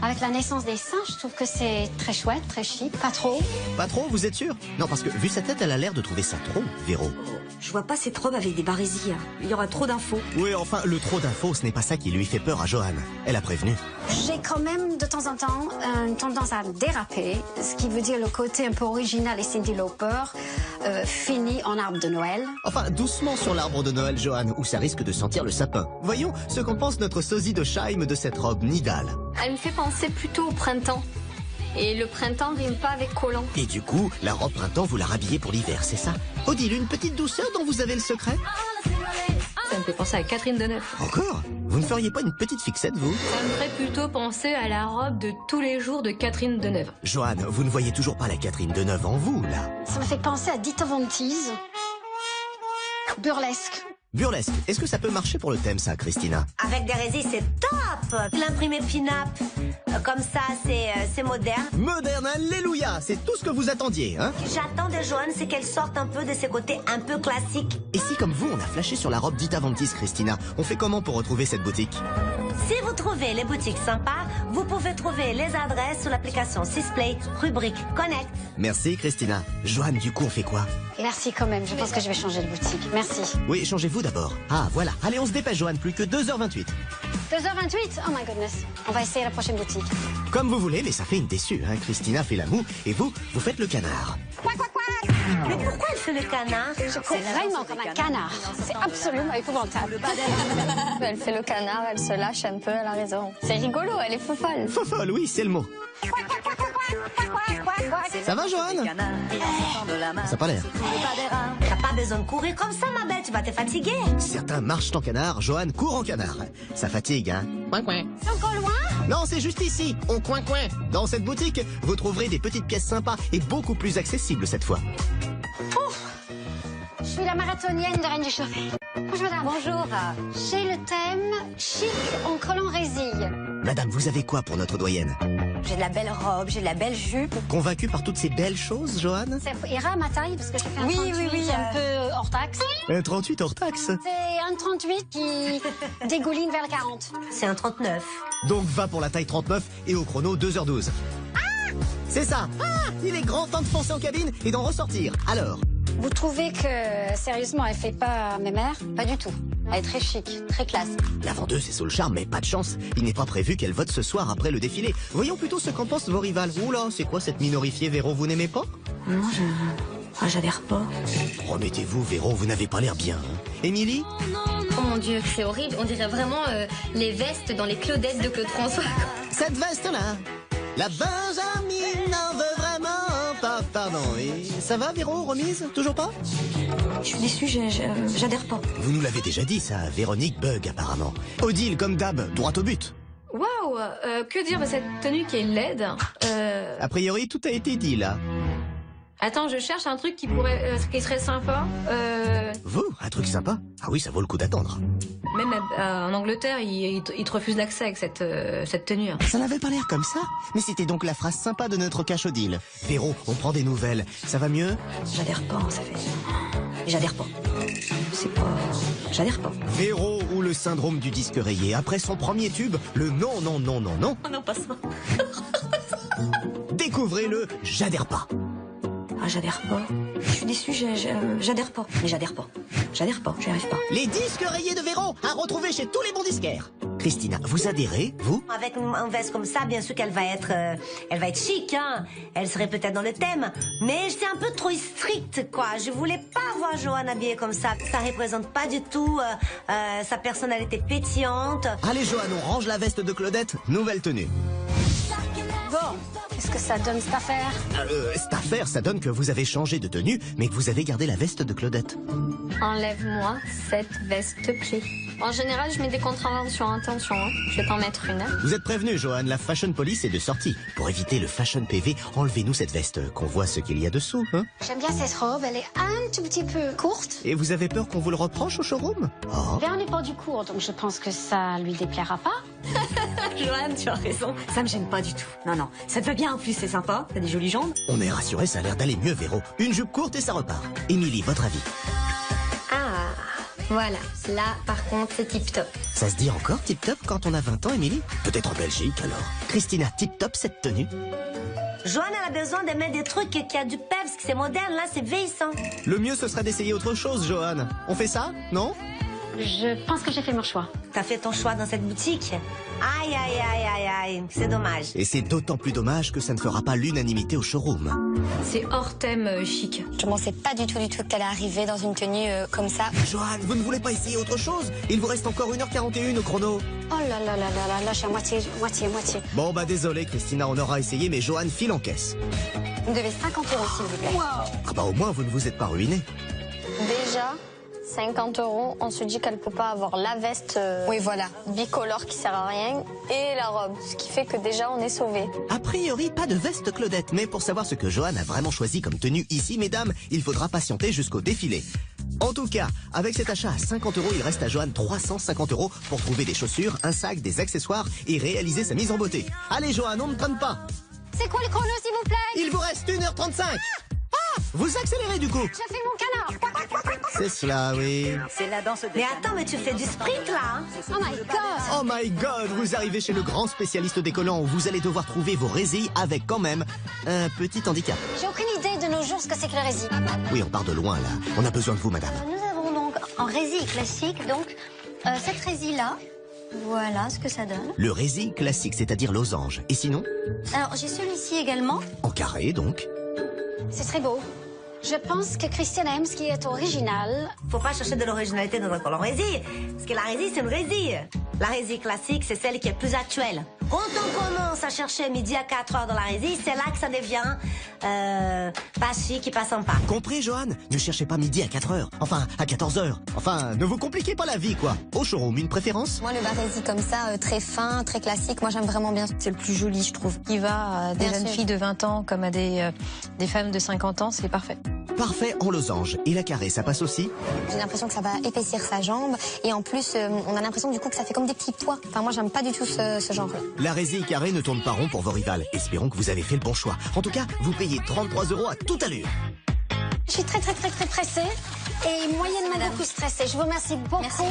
Speaker 4: Avec la naissance des seins, je trouve que c'est très chouette, très chic. Pas trop.
Speaker 1: Pas trop, vous êtes sûr? Non, parce que vu sa tête, elle a l'air de trouver ça trop, Véro.
Speaker 7: Je vois pas cette robe avec des barésies. Il y aura trop d'infos.
Speaker 1: Oui, enfin, le trop d'infos, ce n'est pas ça qui lui fait peur à Johan. Elle a prévenu.
Speaker 4: J'ai quand même, de temps en temps, une tendance à déraper, ce qui veut dire le côté un peu original et Cyndi Lauper, fini en arbre de Noël.
Speaker 1: Enfin, doucement sur l'arbre de Noël, Johan, où ça risque de sentir le sapin. Voyons ce qu'en pense notre sosie de Scheim de cette robe Nidal.
Speaker 3: Elle me fait penser plutôt au printemps. Et le printemps rime pas avec collant.
Speaker 1: Et du coup, la robe printemps, vous la rhabillez pour l'hiver, c'est ça? Odile, une petite douceur dont vous avez le secret?
Speaker 3: Ça me fait penser à Catherine Deneuve.
Speaker 1: Encore? Vous ne feriez pas une petite fixette, vous?
Speaker 3: Ça me ferait plutôt penser à la robe de tous les jours de Catherine Deneuve.
Speaker 1: Johan, vous ne voyez toujours pas la Catherine Deneuve en vous, là?
Speaker 4: Ça me fait penser à Dita Von Teese. Burlesque.
Speaker 1: Burlesque, est-ce que ça peut marcher pour le thème, ça, Christina?
Speaker 2: Avec des résines, c'est top. L'imprimé pin-up, comme ça, c'est moderne.
Speaker 1: Moderne, alléluia! C'est tout ce que vous attendiez, hein?
Speaker 2: J'attends de Joanne, c'est qu'elle sorte un peu de ses côtés un peu classiques.
Speaker 1: Et si, comme vous, on a flashé sur la robe Dita Von Teese, Christina, on fait comment pour retrouver cette boutique?
Speaker 2: Si vous trouvez les boutiques sympas, vous pouvez trouver les adresses sur l'application Sisplay, rubrique Connect.
Speaker 1: Merci, Christina. Joanne, du coup, on fait quoi?
Speaker 4: Merci quand même, je pense que je vais changer de boutique. Merci.
Speaker 1: Oui, changez-vous d'abord. Ah, voilà. Allez, on se dépêche, Joanne, plus que 2h28.
Speaker 4: 2h28? Oh my goodness. On va essayer la prochaine boutique.
Speaker 1: Comme vous voulez, mais ça fait une déçue, hein. Christina fait la moue, et vous faites le canard.
Speaker 2: Mais pourquoi elle fait le canard?
Speaker 4: Je cours vraiment comme un canard. C'est absolument épouvantable.
Speaker 5: Elle fait le canard, elle se lâche un peu, elle a raison. C'est rigolo, elle est fofolle.
Speaker 1: Fofolle, oui, c'est le mot. Ça va, Joanne? Ça n'a pas l'air.
Speaker 2: T'as pas besoin de courir comme ça, ma belle, tu vas te fatiguer.
Speaker 1: Certains marchent en canard, Joanne court en canard. Ça fatigue, hein? Coin-coin.
Speaker 4: C'est encore loin?
Speaker 1: Non, c'est juste ici, au coin-coin. Dans cette boutique, vous trouverez des petites pièces sympas et beaucoup plus accessibles cette fois.
Speaker 4: Je suis la marathonienne de Reine du Shopping. Bonjour, madame.
Speaker 5: Bonjour.
Speaker 4: J'ai le thème chic en collant résille.
Speaker 1: Madame, vous avez quoi pour notre doyenne?
Speaker 6: J'ai de la belle robe, j'ai de la belle jupe.
Speaker 1: Convaincu par toutes ces belles choses, Johan?
Speaker 4: Ça ira à ma taille parce que je fais un
Speaker 6: Oui,
Speaker 4: 38
Speaker 6: oui,
Speaker 4: un peu hors taxe.
Speaker 1: Un 38 hors taxe.
Speaker 4: C'est un 38 qui dégouline vers le 40.
Speaker 2: C'est un 39.
Speaker 1: Donc va pour la taille 39 et au chrono 2h12. C'est ça. Il est grand temps de foncer en cabine et d'en ressortir. Alors,
Speaker 4: Vous trouvez que, sérieusement, elle fait pas mes mères?
Speaker 6: Pas du tout. Elle est très chic, très classe.
Speaker 1: la vendeuse est sous le charme, mais pas de chance. Il n'est pas prévu qu'elle vote ce soir après le défilé. Voyons plutôt ce qu'en pensent vos rivales. Oula, c'est quoi cette minorifiée, Véro? Vous n'aimez pas?
Speaker 7: Non, j'adhère pas.
Speaker 1: Remettez-vous, Véro, vous n'avez pas l'air bien. Hein. Émilie?
Speaker 3: Oh mon Dieu, c'est horrible. On dirait vraiment les vestes dans les Claudettes de Claude François.
Speaker 1: Cette veste-là, la Benjamine n'en veut vraiment pas. Pardon, et ça va, Véro, remise? Toujours pas?
Speaker 7: Je suis déçue, j'adhère pas.
Speaker 1: Vous nous l'avez déjà dit, ça, Véronique bug apparemment. Odile, comme d'hab, droit au but.
Speaker 3: Waouh, que dire de cette tenue qui est laide.
Speaker 1: A priori, tout a été dit, là.
Speaker 3: Attends, je cherche un truc qui serait sympa.
Speaker 1: Vous, un truc sympa? Ah oui, ça vaut le coup d'attendre.
Speaker 3: Même en Angleterre, ils te refusent l'accès avec cette tenue.
Speaker 1: Ça n'avait pas l'air comme ça. Mais c'était donc la phrase sympa de notre cache Odile. Véro, on prend des nouvelles. Ça va mieux?
Speaker 7: J'adhère pas, ça fait... J'adhère pas. C'est pas... J'adhère pas.
Speaker 1: Véro ou le syndrome du disque rayé. Après son premier tube, le non, non, non, non, non.
Speaker 7: Oh non, pas ça.
Speaker 1: Découvrez le j'adhère pas.
Speaker 7: Ah, j'adhère pas. Je suis déçue, j'adhère pas. Mais j'adhère pas. J'adhère pas, j'y arrive pas.
Speaker 1: Les disques rayés de Véro à retrouver chez tous les bons disquaires. Christina, vous adhérez, vous?
Speaker 2: Avec une veste comme ça, bien sûr qu'elle va être chic, hein. Elle serait peut-être dans le thème, mais c'est un peu trop strict, quoi. Je voulais pas voir Johan habillée comme ça. Ça représente pas du tout sa personnalité pétillante.
Speaker 1: Allez, Johan, on range la veste de Claudette. Nouvelle tenue.
Speaker 4: Bon, qu'est-ce que ça donne cette affaire?
Speaker 1: Cette affaire, ça donne que vous avez changé de tenue, mais que vous avez gardé la veste de Claudette.
Speaker 3: Enlève-moi cette veste clé. En général, je mets des contraventions, attention, hein. Je vais t'en mettre une. Hein.
Speaker 1: Vous êtes prévenu, Johan, la Fashion Police est de sortie. Pour éviter le Fashion PV, enlevez-nous cette veste, qu'on voit ce qu'il y a dessous, hein.
Speaker 4: J'aime bien cette robe, elle est un tout petit peu courte.
Speaker 1: Et vous avez peur qu'on vous le reproche au showroom? Oh.
Speaker 4: Vers n'est pas du court, donc je pense que ça lui déplaira pas.
Speaker 7: Joanne, tu as raison. Ça me gêne pas du tout. Non, non. Ça te va bien en plus, c'est sympa. T'as des jolies jambes.
Speaker 1: On est rassuré, ça a l'air d'aller mieux, Véro. Une jupe courte et ça repart. Émilie, votre avis?
Speaker 3: Ah, voilà. Là, par contre, c'est tip top.
Speaker 1: Ça se dit encore tip-top quand on a 20 ans, Émilie? Peut-être en Belgique, alors. Christina, tip-top cette tenue?
Speaker 2: Johan, elle a besoin de mettre des trucs qui a du peps, que c'est moderne, là, c'est vieillissant.
Speaker 1: Le mieux, ce serait d'essayer autre chose, Johan. On fait ça? Non?
Speaker 4: Je pense que j'ai fait mon choix.
Speaker 2: T'as fait ton choix dans cette boutique? Aïe, aïe, aïe, aïe, aïe, c'est dommage.
Speaker 1: Et c'est d'autant plus dommage que ça ne fera pas l'unanimité au showroom.
Speaker 3: C'est hors thème chic.
Speaker 6: Je pensais pas du tout qu'elle allait arriver dans une tenue comme ça.
Speaker 1: Johan, vous ne voulez pas essayer autre chose? Il vous reste encore 1h41 au chrono.
Speaker 4: Oh là là là là là, là, je suis à moitié.
Speaker 1: Bon, bah désolé, Christina, on aura essayé, mais Johan file en caisse.
Speaker 6: Vous me devez 50 €, s'il vous plaît.
Speaker 1: Ah bah au moins, vous ne vous êtes pas ruiné.
Speaker 5: Déjà, 50 €, on se dit qu'elle peut pas avoir la veste
Speaker 6: Oui, voilà.
Speaker 5: bicolore qui sert à rien et la robe, ce qui fait que déjà on est sauvé.
Speaker 1: A priori, pas de veste Claudette, mais pour savoir ce que Johan a vraiment choisi comme tenue ici, mesdames, il faudra patienter jusqu'au défilé. En tout cas, avec cet achat à 50 €, il reste à Johan 350 € pour trouver des chaussures, un sac, des accessoires et réaliser sa mise en beauté. Allez Johan, on ne traîne pas.
Speaker 4: C'est quoi le chrono, s'il vous plaît?
Speaker 1: Il vous reste 1h35. Vous accélérez du coup.
Speaker 4: Je fais mon canard.
Speaker 1: C'est cela, oui.
Speaker 7: C'est la danse de...
Speaker 2: Mais attends, mais tu fais du sprint, là, hein?
Speaker 4: Oh my god.
Speaker 1: Oh my god, vous arrivez chez le grand spécialiste des collants où vous allez devoir trouver vos résilles avec quand même un petit handicap.
Speaker 4: J'ai aucune idée de nos jours ce que c'est que la résine.
Speaker 1: Oui, on part de loin là. On a besoin de vous, madame.
Speaker 9: Nous avons donc en résille classique, donc cette résille-là, voilà ce que ça donne.
Speaker 1: Le résil classique, c'est-à-dire losange. Et sinon?
Speaker 9: Alors j'ai celui-ci également.
Speaker 1: En carré, donc.
Speaker 4: C'est très beau. Je pense que Christiane aime ce qui est original.
Speaker 2: Faut pas chercher de l'originalité dans un collant résille. Parce que la résille, c'est une résille. La résille classique, c'est celle qui est plus actuelle. Quand on commence à chercher midi à 4 heures dans la résille, c'est là que ça devient pas chic et pas sympa.
Speaker 1: Compris, Johan? Ne cherchez pas midi à 4h. Enfin, à 14h. Enfin, ne vous compliquez pas la vie, quoi. Au showroom, une préférence?
Speaker 6: Moi, le barésie comme ça, très fin, très classique, moi j'aime vraiment bien. C'est le plus joli, je trouve. Il va à des jeunes filles de 20 ans comme à des femmes de 50 ans, c'est parfait.
Speaker 1: Parfait en losange. Et la carré, ça passe aussi?
Speaker 5: J'ai l'impression que ça va épaissir sa jambe. Et en plus, on a l'impression du coup que ça fait comme des petits pois. Enfin, moi, j'aime pas du tout ce genre-là.
Speaker 1: La résille carré ne tourne pas rond pour vos rivales. Espérons que vous avez fait le bon choix. En tout cas, vous payez 33 € à toute allure.
Speaker 4: Je suis très pressée et moyennement beaucoup stressée. Je vous remercie beaucoup.
Speaker 5: Merci.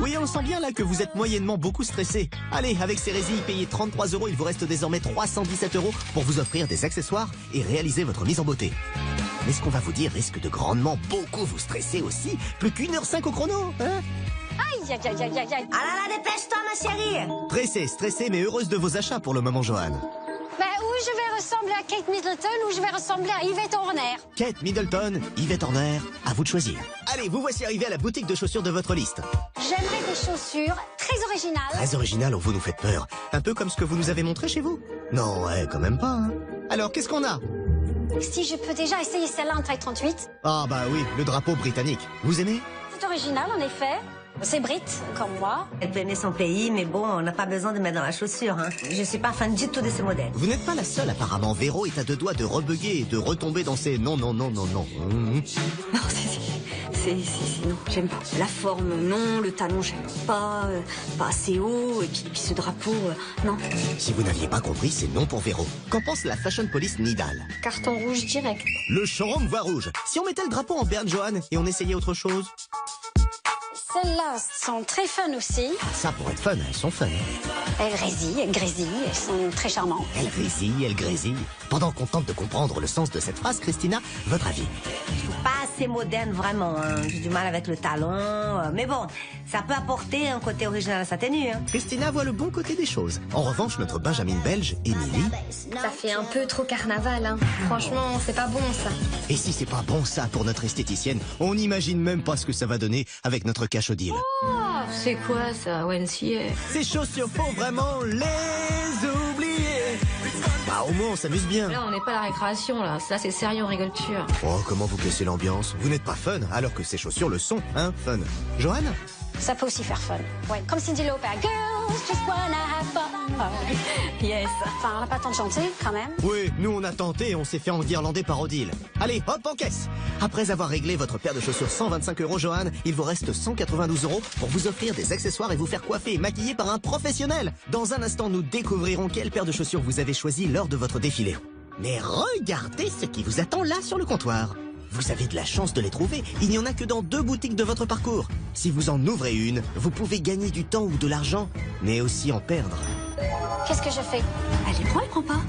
Speaker 1: Oui, on sent bien là que vous êtes moyennement beaucoup stressé. Allez, avec ces résilles payées 33 €, il vous reste désormais 317 € pour vous offrir des accessoires et réaliser votre mise en beauté. Mais ce qu'on va vous dire risque de grandement beaucoup vous stresser aussi. Plus qu'1h05 au chrono, hein?
Speaker 4: Aïe.
Speaker 2: Ah là là, dépêche-toi, ma chérie.
Speaker 1: Pressée, stressée, mais heureuse de vos achats pour le moment, Johan.
Speaker 4: Ou je vais ressembler à Kate Middleton ou je vais ressembler à Yvette Horner.
Speaker 1: Kate Middleton, Yvette Horner, à vous de choisir. Allez, vous voici arrivé à la boutique de chaussures de votre liste.
Speaker 4: J'aimerais des chaussures très originales.
Speaker 1: Très original, vous nous faites peur. Un peu comme ce que vous nous avez montré chez vous. Non, ouais, quand même pas, hein. Alors, qu'est-ce qu'on a?
Speaker 4: Si je peux déjà essayer celle-là en taille 38.
Speaker 1: Ah bah oui, le drapeau britannique. Vous aimez?
Speaker 4: C'est original, en effet. C'est Brit, comme moi.
Speaker 2: Elle peut aimer son pays, mais bon, on n'a pas besoin de mettre dans la chaussure. Hein. Je suis pas fan du tout de ce modèle.
Speaker 1: Vous n'êtes pas la seule, apparemment. Véro est à deux doigts de rebugger et de retomber dans ses non.
Speaker 7: Non, non, j'aime pas. La forme, non, le talon, j'aime pas assez haut, et puis ce drapeau, non.
Speaker 1: Si vous n'aviez pas compris, c'est non pour Véro. Qu'en pense la Fashion Police Nidal?
Speaker 3: Carton rouge direct.
Speaker 1: Le showroom voit rouge. Si on mettait le drapeau en berne, Johan, et on essayait autre chose?
Speaker 4: Celles-là sont très fun aussi.
Speaker 1: Ça, pour être fun, elles sont fun.
Speaker 4: Elles résillent, elles grésillent, elles sont très charmantes.
Speaker 1: Elles résillent, elles grésillent. Pendant qu'on tente de comprendre le sens de cette phrase, Christina, votre avis?
Speaker 2: Je trouve pas assez moderne, vraiment. Hein. J'ai du mal avec le talon. Mais bon, ça peut apporter un côté original à sa tenue. Hein.
Speaker 1: Christina voit le bon côté des choses. En revanche, notre Benjamin belge, Émilie...
Speaker 3: Ça fait un peu trop carnaval, hein. Franchement, c'est pas bon, ça.
Speaker 1: Et si c'est pas bon, ça, pour notre esthéticienne, on n'imagine même pas ce que ça va donner avec notre cache-deal.
Speaker 3: Oh, c'est quoi, ça, ONCA?
Speaker 1: Ces chaussures, faut vraiment les oublier. Bah, au moins, on s'amuse bien.
Speaker 3: Là, on n'est pas à la récréation, là. Ça, c'est sérieux, on rigole dessus.
Speaker 1: Oh, comment vous cassez l'ambiance? Vous n'êtes pas fun, alors que ces chaussures le sont, hein, fun. Johan?
Speaker 4: Ça peut aussi faire fun. Ouais, comme Cyndi Lauper. Girls just wanna have fun.
Speaker 3: Yes.
Speaker 4: Enfin, on n'a pas le temps de chanter, quand même.
Speaker 1: Oui, nous on a tenté et on s'est fait enguirlander par Odile. Allez, hop, en caisse. Après avoir réglé votre paire de chaussures 125 €, Johan, il vous reste 192 € pour vous offrir des accessoires et vous faire coiffer et maquiller par un professionnel. Dans un instant, nous découvrirons quelle paire de chaussures vous avez choisi lors de votre défilé. Mais regardez ce qui vous attend là sur le comptoir. Vous avez de la chance de les trouver. Il n'y en a que dans 2 boutiques de votre parcours. Si vous en ouvrez une, vous pouvez gagner du temps ou de l'argent, mais aussi en perdre.
Speaker 4: Qu'est-ce que je fais?
Speaker 7: Elle prend pas.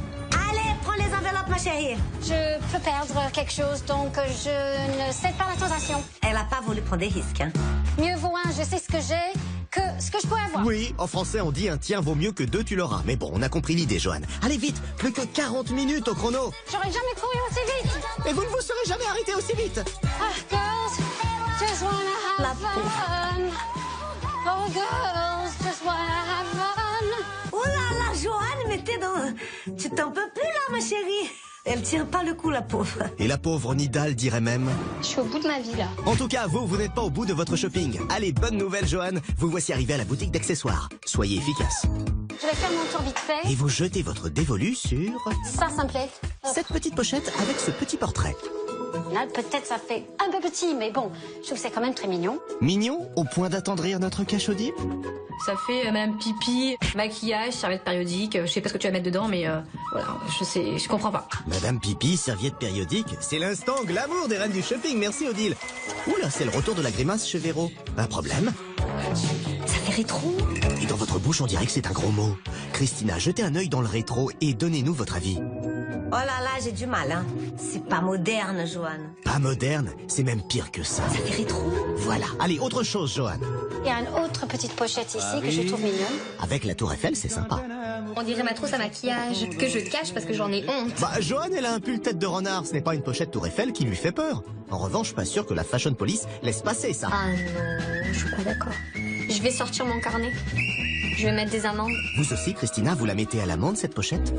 Speaker 2: Allez, prends les enveloppes, ma chérie.
Speaker 4: Je peux perdre quelque chose, donc je ne cède pas la tentation.
Speaker 2: Elle a pas voulu prendre des risques. Hein.
Speaker 4: Mieux vaut un, je sais ce que j'ai, que ce que je pourrais avoir.
Speaker 1: Oui, en français on dit un tien vaut mieux que 2 tu l'auras. Mais bon, on a compris l'idée, Johan. Allez vite, plus que 40 minutes au chrono.
Speaker 4: J'aurais jamais couru aussi vite.
Speaker 1: Et vous ne vous serez jamais arrêté aussi vite.
Speaker 4: Ah, girls, just wanna have fun. Oh, girls, just wanna have fun.
Speaker 2: Oh là là, Johan, mais t'es dans... Tu t'en peux plus là, ma chérie. Elle tire pas le coup, la pauvre.
Speaker 1: Et la pauvre Nidal dirait même...
Speaker 3: Je suis au bout de ma vie, là.
Speaker 1: En tout cas, vous n'êtes pas au bout de votre shopping. Allez, bonne nouvelle, Johan. Vous voici arrivé à la boutique d'accessoires. Soyez efficace.
Speaker 4: Je vais faire mon tour vite fait.
Speaker 1: Et vous jetez votre dévolu sur...
Speaker 4: Ça me plaît.
Speaker 1: cette petite pochette avec ce petit portrait.
Speaker 4: Là, peut-être ça fait un peu petit, mais bon, je trouve que c'est quand même très mignon.
Speaker 1: Mignon, au point d'attendrir notre cache-audible.
Speaker 3: Ça fait Madame Pipi, maquillage, serviette périodique. Je sais pas ce que tu vas mettre dedans, mais voilà, je comprends pas.
Speaker 1: Madame Pipi, serviette périodique, c'est l'instant glamour des reines du shopping, merci Odile. Oula, c'est le retour de la grimace chez Véro. Un problème?
Speaker 2: Ça fait rétro.
Speaker 1: Et dans votre bouche, on dirait que c'est un gros mot. Christina, jetez un œil dans le rétro et donnez-nous votre avis.
Speaker 2: Oh là là, j'ai du mal, hein. C'est pas moderne, Johan.
Speaker 1: Pas moderne, c'est même pire que ça.
Speaker 2: Ça fait rétro.
Speaker 1: Voilà. Allez, autre chose, Johan.
Speaker 4: Il y a une autre petite pochette ici que je trouve mignonne.
Speaker 1: Avec la tour Eiffel, c'est sympa.
Speaker 3: On dirait ma trousse à maquillage, que je cache parce que j'en ai honte.
Speaker 1: Bah, Johan, elle a un pull tête de renard. Ce n'est pas une pochette tour Eiffel qui lui fait peur. En revanche, pas sûr que la Fashion Police laisse passer ça.
Speaker 3: Ah non, je suis pas d'accord. Je vais sortir mon carnet. Je vais mettre des amendes.
Speaker 1: Vous aussi, Christina, vous la mettez à l'amende, cette pochette?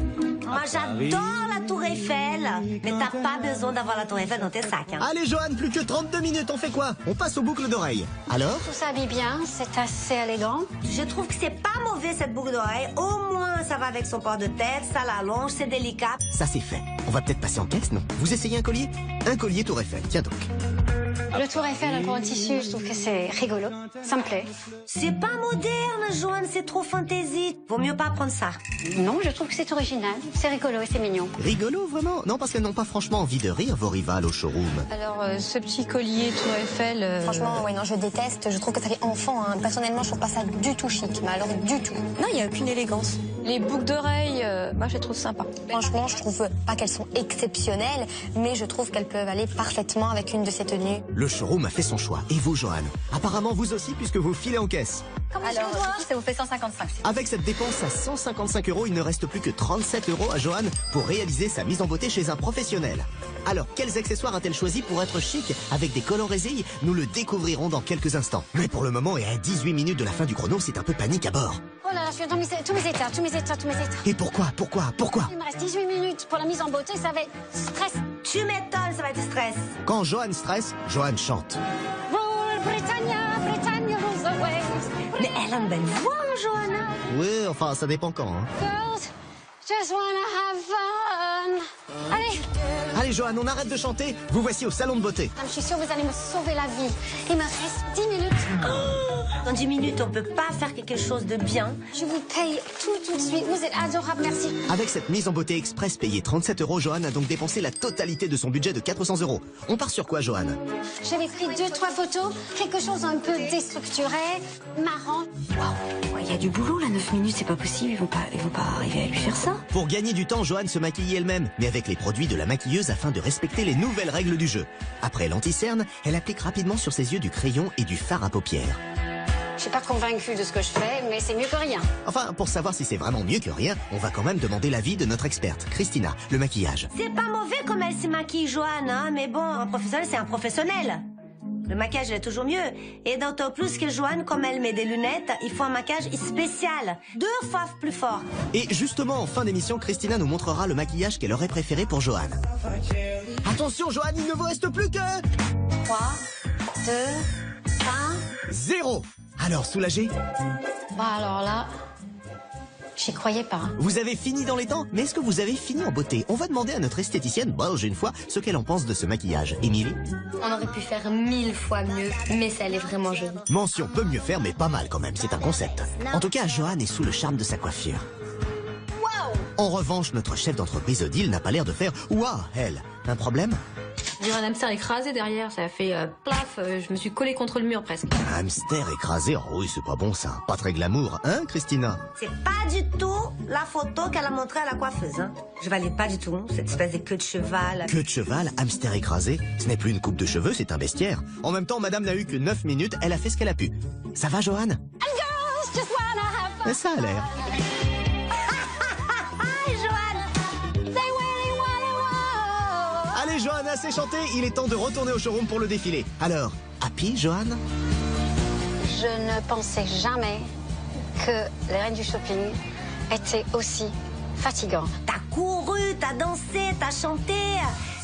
Speaker 2: Moi, j'adore la tour Eiffel. Mais t'as pas besoin d'avoir la tour Eiffel dans tes sacs, hein.
Speaker 1: Allez, Johan, plus que 32 minutes, on fait quoi? On passe aux boucles d'oreilles. Alors?
Speaker 4: Tout s'habille bien, c'est assez élégant.
Speaker 2: Je trouve que c'est pas mauvais, cette boucle d'oreille. Au moins, ça va avec son port de tête, ça l'allonge, c'est délicat.
Speaker 1: Ça, c'est fait. On va peut-être passer en caisse, non? Vous essayez un collier? Un collier Tour Eiffel, tiens donc.
Speaker 4: Le Tour Eiffel encore en tissu, je trouve que c'est rigolo. Ça me plaît.
Speaker 2: C'est pas moderne, Joanne, c'est trop fantaisie. Vaut mieux pas prendre ça.
Speaker 4: Non, je trouve que c'est original. C'est rigolo et c'est mignon.
Speaker 1: Rigolo, vraiment? Non, parce qu'elles n'ont pas franchement envie de rire, vos rivales au showroom.
Speaker 6: Alors, ce petit collier Tour Eiffel...
Speaker 5: Franchement, ouais, non, je déteste. Je trouve que ça fait enfant. Hein. Personnellement, je trouve pas ça du tout chic. Mais alors, du tout.
Speaker 6: Non, il n'y a aucune élégance. Les boucles d'oreilles, moi, je les trouve sympas.
Speaker 5: Franchement, je trouve pas qu'elles sont exceptionnelles, mais je trouve qu'elles peuvent aller parfaitement avec une de ces tenues.
Speaker 1: Le showroom a fait son choix. Et vous, Joanne? Apparemment, vous aussi, puisque vous filez en caisse.
Speaker 5: Alors, ça vous fait 155.
Speaker 1: Avec cette dépense à 155 €, il ne reste plus que 37 € à Joanne pour réaliser sa mise en beauté chez un professionnel. Alors, quels accessoires a-t-elle choisi pour être chic avec des cols en résille? Nous le découvrirons dans quelques instants. Mais pour le moment, et à 18 minutes de la fin du chrono, c'est un peu panique à bord.
Speaker 4: Oh là là, je suis dans tous mes états.
Speaker 1: Et pourquoi?
Speaker 4: Il me reste 18 minutes pour la mise en beauté, ça va être stress.
Speaker 2: Tu m'étonnes, ça va être stress.
Speaker 1: Quand Joanne stresse, Joanne chante.
Speaker 4: Rule Britannia, Britannia rules the waves.
Speaker 2: Mais elle a une belle voix, Joanne.
Speaker 1: Oui, enfin, ça dépend quand. Hein.
Speaker 4: Girls, just wanna have fun. Allez,
Speaker 1: Allez, Joanne, on arrête de chanter. Vous voici au salon de beauté.
Speaker 4: je suis sûre que vous allez me sauver la vie. Il me reste 10 minutes.
Speaker 2: Dans 10 minutes, on peut pas faire quelque chose de bien.
Speaker 4: Je vous paye tout de suite. Vous êtes adorable, merci.
Speaker 1: Avec cette mise en beauté express payée 37 €, Joanne a donc dépensé la totalité de son budget de 400 €. On part sur quoi, Joanne?
Speaker 4: J'avais pris 2-3 photos, quelque chose un peu déstructuré, marrant.
Speaker 7: Il y a du boulot là, 9 minutes, c'est pas possible, ils vont pas arriver à lui faire ça.
Speaker 1: Pour gagner du temps, Joanne se maquille elle-même, mais avec les produits de la maquilleuse afin de respecter les nouvelles règles du jeu. Après l'anti-cerne, elle applique rapidement sur ses yeux du crayon et du fard à paupières.
Speaker 4: Je suis pas convaincue de ce que je fais, mais c'est mieux que rien.
Speaker 1: Enfin, pour savoir si c'est vraiment mieux que rien, on va quand même demander l'avis de notre experte, Christina, le maquillage.
Speaker 2: C'est pas mauvais comme elle se maquille, Joanne, hein, mais bon, un professionnel, c'est un professionnel. Le maquillage est toujours mieux. Et d'autant plus que Joanne, comme elle met des lunettes, il faut un maquillage spécial. 2 fois plus fort.
Speaker 1: Et justement, en fin d'émission, Christina nous montrera le maquillage qu'elle aurait préféré pour Joanne. Attention, Joanne, il ne vous reste plus que...
Speaker 4: 3, 2, 1...
Speaker 1: 0. Alors, soulagée?
Speaker 4: Bah alors là, j'y croyais pas.
Speaker 1: Vous avez fini dans les temps? Mais est-ce que vous avez fini en beauté? On va demander à notre esthéticienne belge une fois ce qu'elle en pense de ce maquillage. Émilie?
Speaker 5: On aurait pu faire 1000 fois mieux, mais ça elle est vraiment jolie.
Speaker 1: Mention peut mieux faire, mais pas mal quand même, c'est un concept. En tout cas, Joanne est sous le charme de sa coiffure. En revanche, notre chef d'entreprise Odile n'a pas l'air de faire « Ouah, elle ». Un problème?
Speaker 3: Il y a un hamster écrasé derrière, ça a fait plaf, je me suis collée contre le mur presque.
Speaker 1: Un hamster écrasé? Oh oui, c'est pas bon ça. Pas très glamour, hein, Christina?
Speaker 2: C'est pas du tout la photo qu'elle a montrée à la coiffeuse, hein. Je valide pas du tout, cette espèce de queue de cheval.
Speaker 1: Queue de cheval, hamster écrasé? Ce n'est plus une coupe de cheveux, c'est un bestiaire. En même temps, madame n'a eu que 9 minutes, elle a fait ce qu'elle a pu. Ça va, Joanne? Ça a l'air. Allez, Joanne, assez chanté, il est temps de retourner au showroom pour le défilé. Alors, happy, Joanne?
Speaker 4: Je ne pensais jamais que les reines du shopping étaient aussi fatigantes.
Speaker 2: T'as couru, t'as dansé, t'as chanté.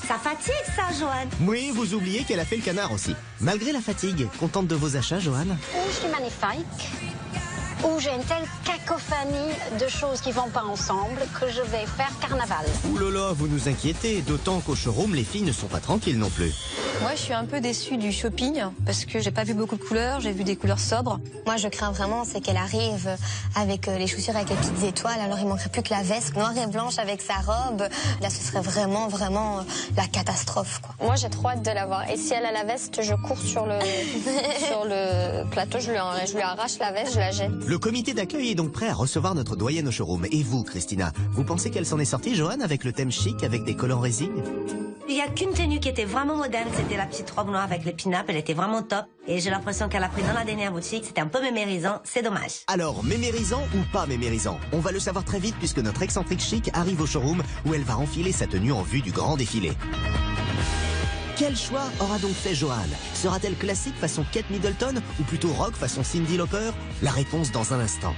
Speaker 2: Ça fatigue, ça, Joanne.
Speaker 1: Oui, vous oubliez qu'elle a fait le canard aussi. Malgré la fatigue, contente de vos achats, Joanne?
Speaker 4: Ou je suis magnifique, ou j'ai une telle cacophonie de choses qui vont pas ensemble que je vais faire carnaval.
Speaker 1: Ouh là là, vous nous inquiétez, d'autant qu'au showroom, les filles ne sont pas tranquilles non plus.
Speaker 6: Moi, je suis un peu déçue du shopping parce que j'ai pas vu beaucoup de couleurs, j'ai vu des couleurs sobres.
Speaker 5: Moi, je crains vraiment, c'est qu'elle arrive avec les chaussures avec les petites étoiles, alors il manquerait plus que la veste noire et blanche avec sa robe. Là, ce serait vraiment la catastrophe, quoi. Moi, j'ai trop hâte de la voir. Et si elle a la veste, je cours sur le, sur le plateau, je lui arrache la veste, je la jette.
Speaker 1: Le comité d'accueil est donc prêt à recevoir notre doyenne au showroom. Et vous, Christina, vous pensez qu'elle s'en est sortie, Joanne, avec le thème chic, avec des collants résine?
Speaker 2: Il y a qu'une tenue qui était vraiment moderne, c'était la petite robe noire avec les pin-up, elle était vraiment top. Et j'ai l'impression qu'elle a pris dans la dernière boutique, c'était un peu mémérisant, c'est dommage.
Speaker 1: Alors, mémérisant ou pas mémérisant? On va le savoir très vite puisque notre excentrique chic arrive au showroom où elle va enfiler sa tenue en vue du grand défilé. Quel choix aura donc fait Joanne? Sera-t-elle classique façon Kate Middleton ou plutôt rock façon Cyndi Lauper? La réponse dans un instant.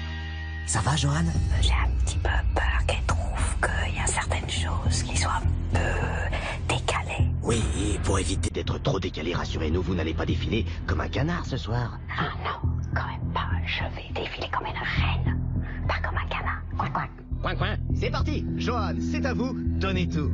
Speaker 1: Ça va, Joanne?
Speaker 7: J'ai un petit peu peur qu'elle trouve qu'il y a certaines choses qui soient un peu décalées.
Speaker 1: Oui, et pour éviter d'être trop décalé, rassurez-nous, vous n'allez pas défiler comme un canard ce soir.
Speaker 7: Ah non, quand même pas. Je vais défiler comme une reine, pas comme un canard. Coin, coin.
Speaker 1: Coin, coin, c'est parti. Joanne, c'est à vous, donnez tout.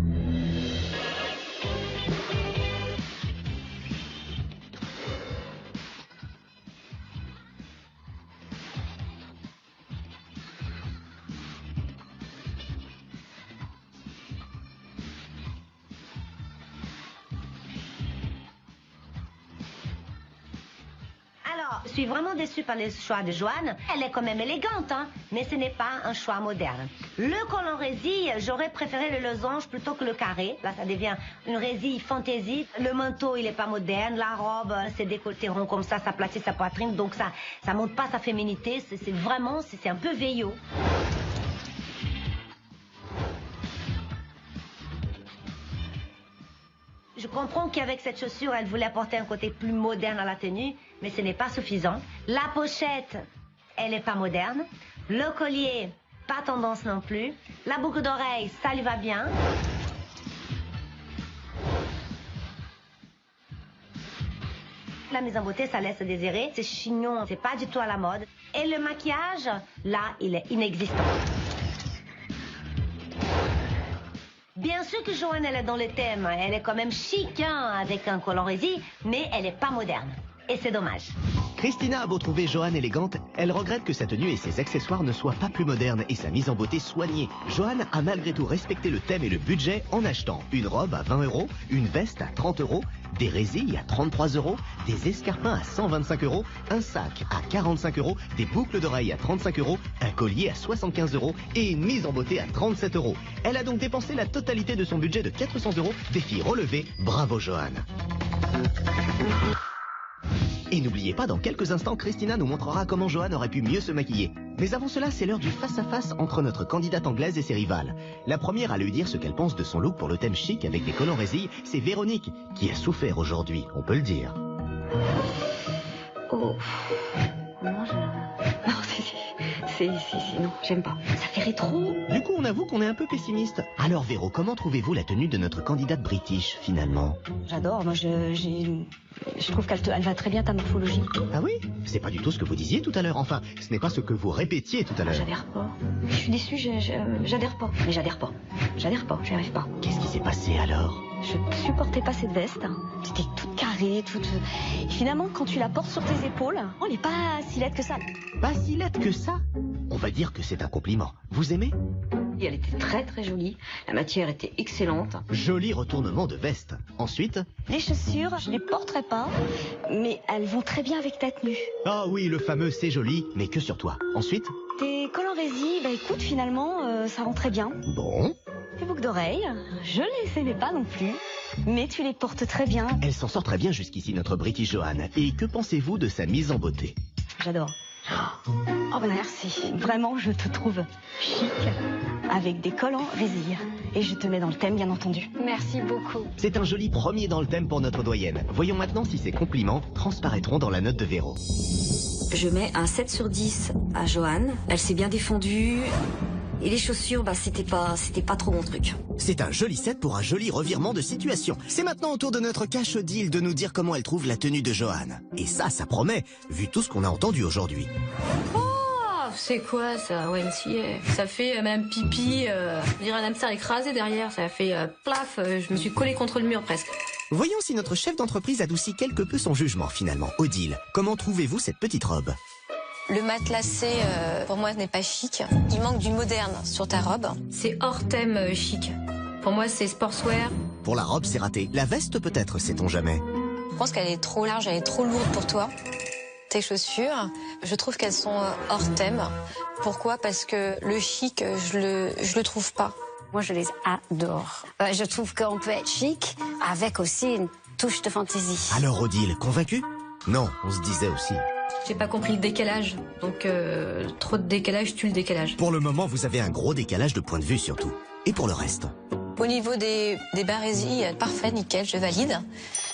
Speaker 2: Alors, je suis vraiment déçue par le choix de Joanne. Elle est quand même élégante, hein, mais ce n'est pas un choix moderne. Le col en résille, j'aurais préféré le losange plutôt que le carré. Là, ça devient une résille fantaisie. Le manteau, il est pas moderne. La robe, c'est décolleté rond comme ça aplatit sa poitrine, donc ça montre pas sa féminité. C'est vraiment, c'est un peu vieillot. Je comprends qu'avec cette chaussure, elle voulait apporter un côté plus moderne à la tenue, mais ce n'est pas suffisant. La pochette, elle n'est pas moderne. Le collier, pas tendance non plus. La boucle d'oreille, ça lui va bien. La mise en beauté, ça laisse désirer. C'est chignon, c'est pas du tout à la mode. Et le maquillage, là, il est inexistant. Bien sûr que Joanne, elle est dans le thème. Elle est quand même chic, hein, avec un col en résille, mais elle n'est pas moderne. Et c'est dommage.
Speaker 1: Christina a beau trouver Joanne élégante, elle regrette que sa tenue et ses accessoires ne soient pas plus modernes et sa mise en beauté soignée. Joanne a malgré tout respecté le thème et le budget en achetant une robe à 20 €, une veste à 30 €, des résilles à 33 €, des escarpins à 125 €, un sac à 45 €, des boucles d'oreilles à 35 €, un collier à 75 € et une mise en beauté à 37 €. Elle a donc dépensé la totalité de son budget de 400 €. Défi relevé, bravo Joanne. Et n'oubliez pas, dans quelques instants, Christina nous montrera comment Joanne aurait pu mieux se maquiller. Mais avant cela, c'est l'heure du face-à-face entre notre candidate anglaise et ses rivales. La première à lui dire ce qu'elle pense de son look pour le thème chic avec des collants résille, c'est Véronique, qui a souffert aujourd'hui, on peut le dire.
Speaker 7: Oh. Non, non, j'aime pas. Ça fait rétro.
Speaker 1: Du coup, on avoue qu'on est un peu pessimiste. Alors Véro, comment trouvez-vous la tenue de notre candidate british, finalement?
Speaker 6: J'adore, moi je trouve qu'elle va très bien ta morphologie.
Speaker 1: Ah oui? C'est pas du tout ce que vous disiez tout à l'heure, enfin, ce n'est pas ce que vous répétiez tout à l'heure.
Speaker 6: J'adhère pas. Je suis déçue, j'adhère pas. Mais j'adhère pas. J'adhère pas, j'y arrive pas.
Speaker 1: Qu'est-ce qui s'est passé alors?
Speaker 6: Je supportais pas cette veste. C'était toute carrée, toute... Et finalement, quand tu la portes sur tes épaules, elle n'est pas si laide que ça.
Speaker 1: Pas si laide que ça? On va dire que c'est un compliment. Vous aimez?
Speaker 7: Et elle était très très jolie. La matière était excellente.
Speaker 1: Joli retournement de veste. Ensuite?
Speaker 6: Les chaussures, je les porterai pas, mais elles vont très bien avec ta tenue.
Speaker 1: Ah oui, le fameux c'est joli, mais que sur toi. Ensuite?
Speaker 6: Tes collants résille, bah écoute, finalement, ça rend très bien.
Speaker 1: Bon.
Speaker 6: Tes boucles d'oreilles, je les aimais pas non plus, mais tu les portes très bien.
Speaker 1: Elle s'en sort très bien jusqu'ici, notre British Joanne. Et que pensez-vous de sa mise en beauté?
Speaker 6: J'adore. Oh ben merci. Vraiment, je te trouve chic, avec des collants résille. Et je te mets dans le thème, bien entendu.
Speaker 4: Merci beaucoup.
Speaker 1: C'est un joli premier dans le thème pour notre doyenne. Voyons maintenant si ces compliments transparaîtront dans la note de Véro.
Speaker 7: Je mets un 7 sur 10 à Joanne. Elle s'est bien défendue. Et les chaussures, bah c'était pas trop mon truc.
Speaker 1: C'est un joli set pour un joli revirement de situation. C'est maintenant au tour de notre cache Odile de nous dire comment elle trouve la tenue de Joanne. Et ça promet, vu tout ce qu'on a entendu aujourd'hui.
Speaker 3: Oh, c'est quoi ça, OMC? Ça fait même pipi, je dirais un hamster écrasé derrière, ça a fait plaf, je me suis collée contre le mur presque.
Speaker 1: Voyons si notre chef d'entreprise adoucit quelque peu son jugement finalement. Odile, comment trouvez-vous cette petite robe?
Speaker 5: Le matelassé, pour moi, n'est pas chic. Il manque du moderne sur ta robe.
Speaker 3: C'est hors thème chic. Pour moi, c'est sportswear.
Speaker 1: Pour la robe, c'est raté. La veste, peut-être, sait-on jamais.
Speaker 5: Je pense qu'elle est trop large, elle est trop lourde pour toi. Tes chaussures, je trouve qu'elles sont hors thème. Pourquoi? Parce que le chic, je le trouve pas.
Speaker 4: Moi, je les adore. Je trouve qu'on peut être chic avec aussi une touche de fantaisie.
Speaker 1: Alors, Odile, convaincue? Non, on se disait aussi.
Speaker 3: J'ai pas compris le décalage, donc trop de décalage tue le décalage.
Speaker 1: Pour le moment, vous avez un gros décalage de point de vue surtout. Et pour le reste?
Speaker 5: Au niveau des barésies, parfait, nickel, je valide.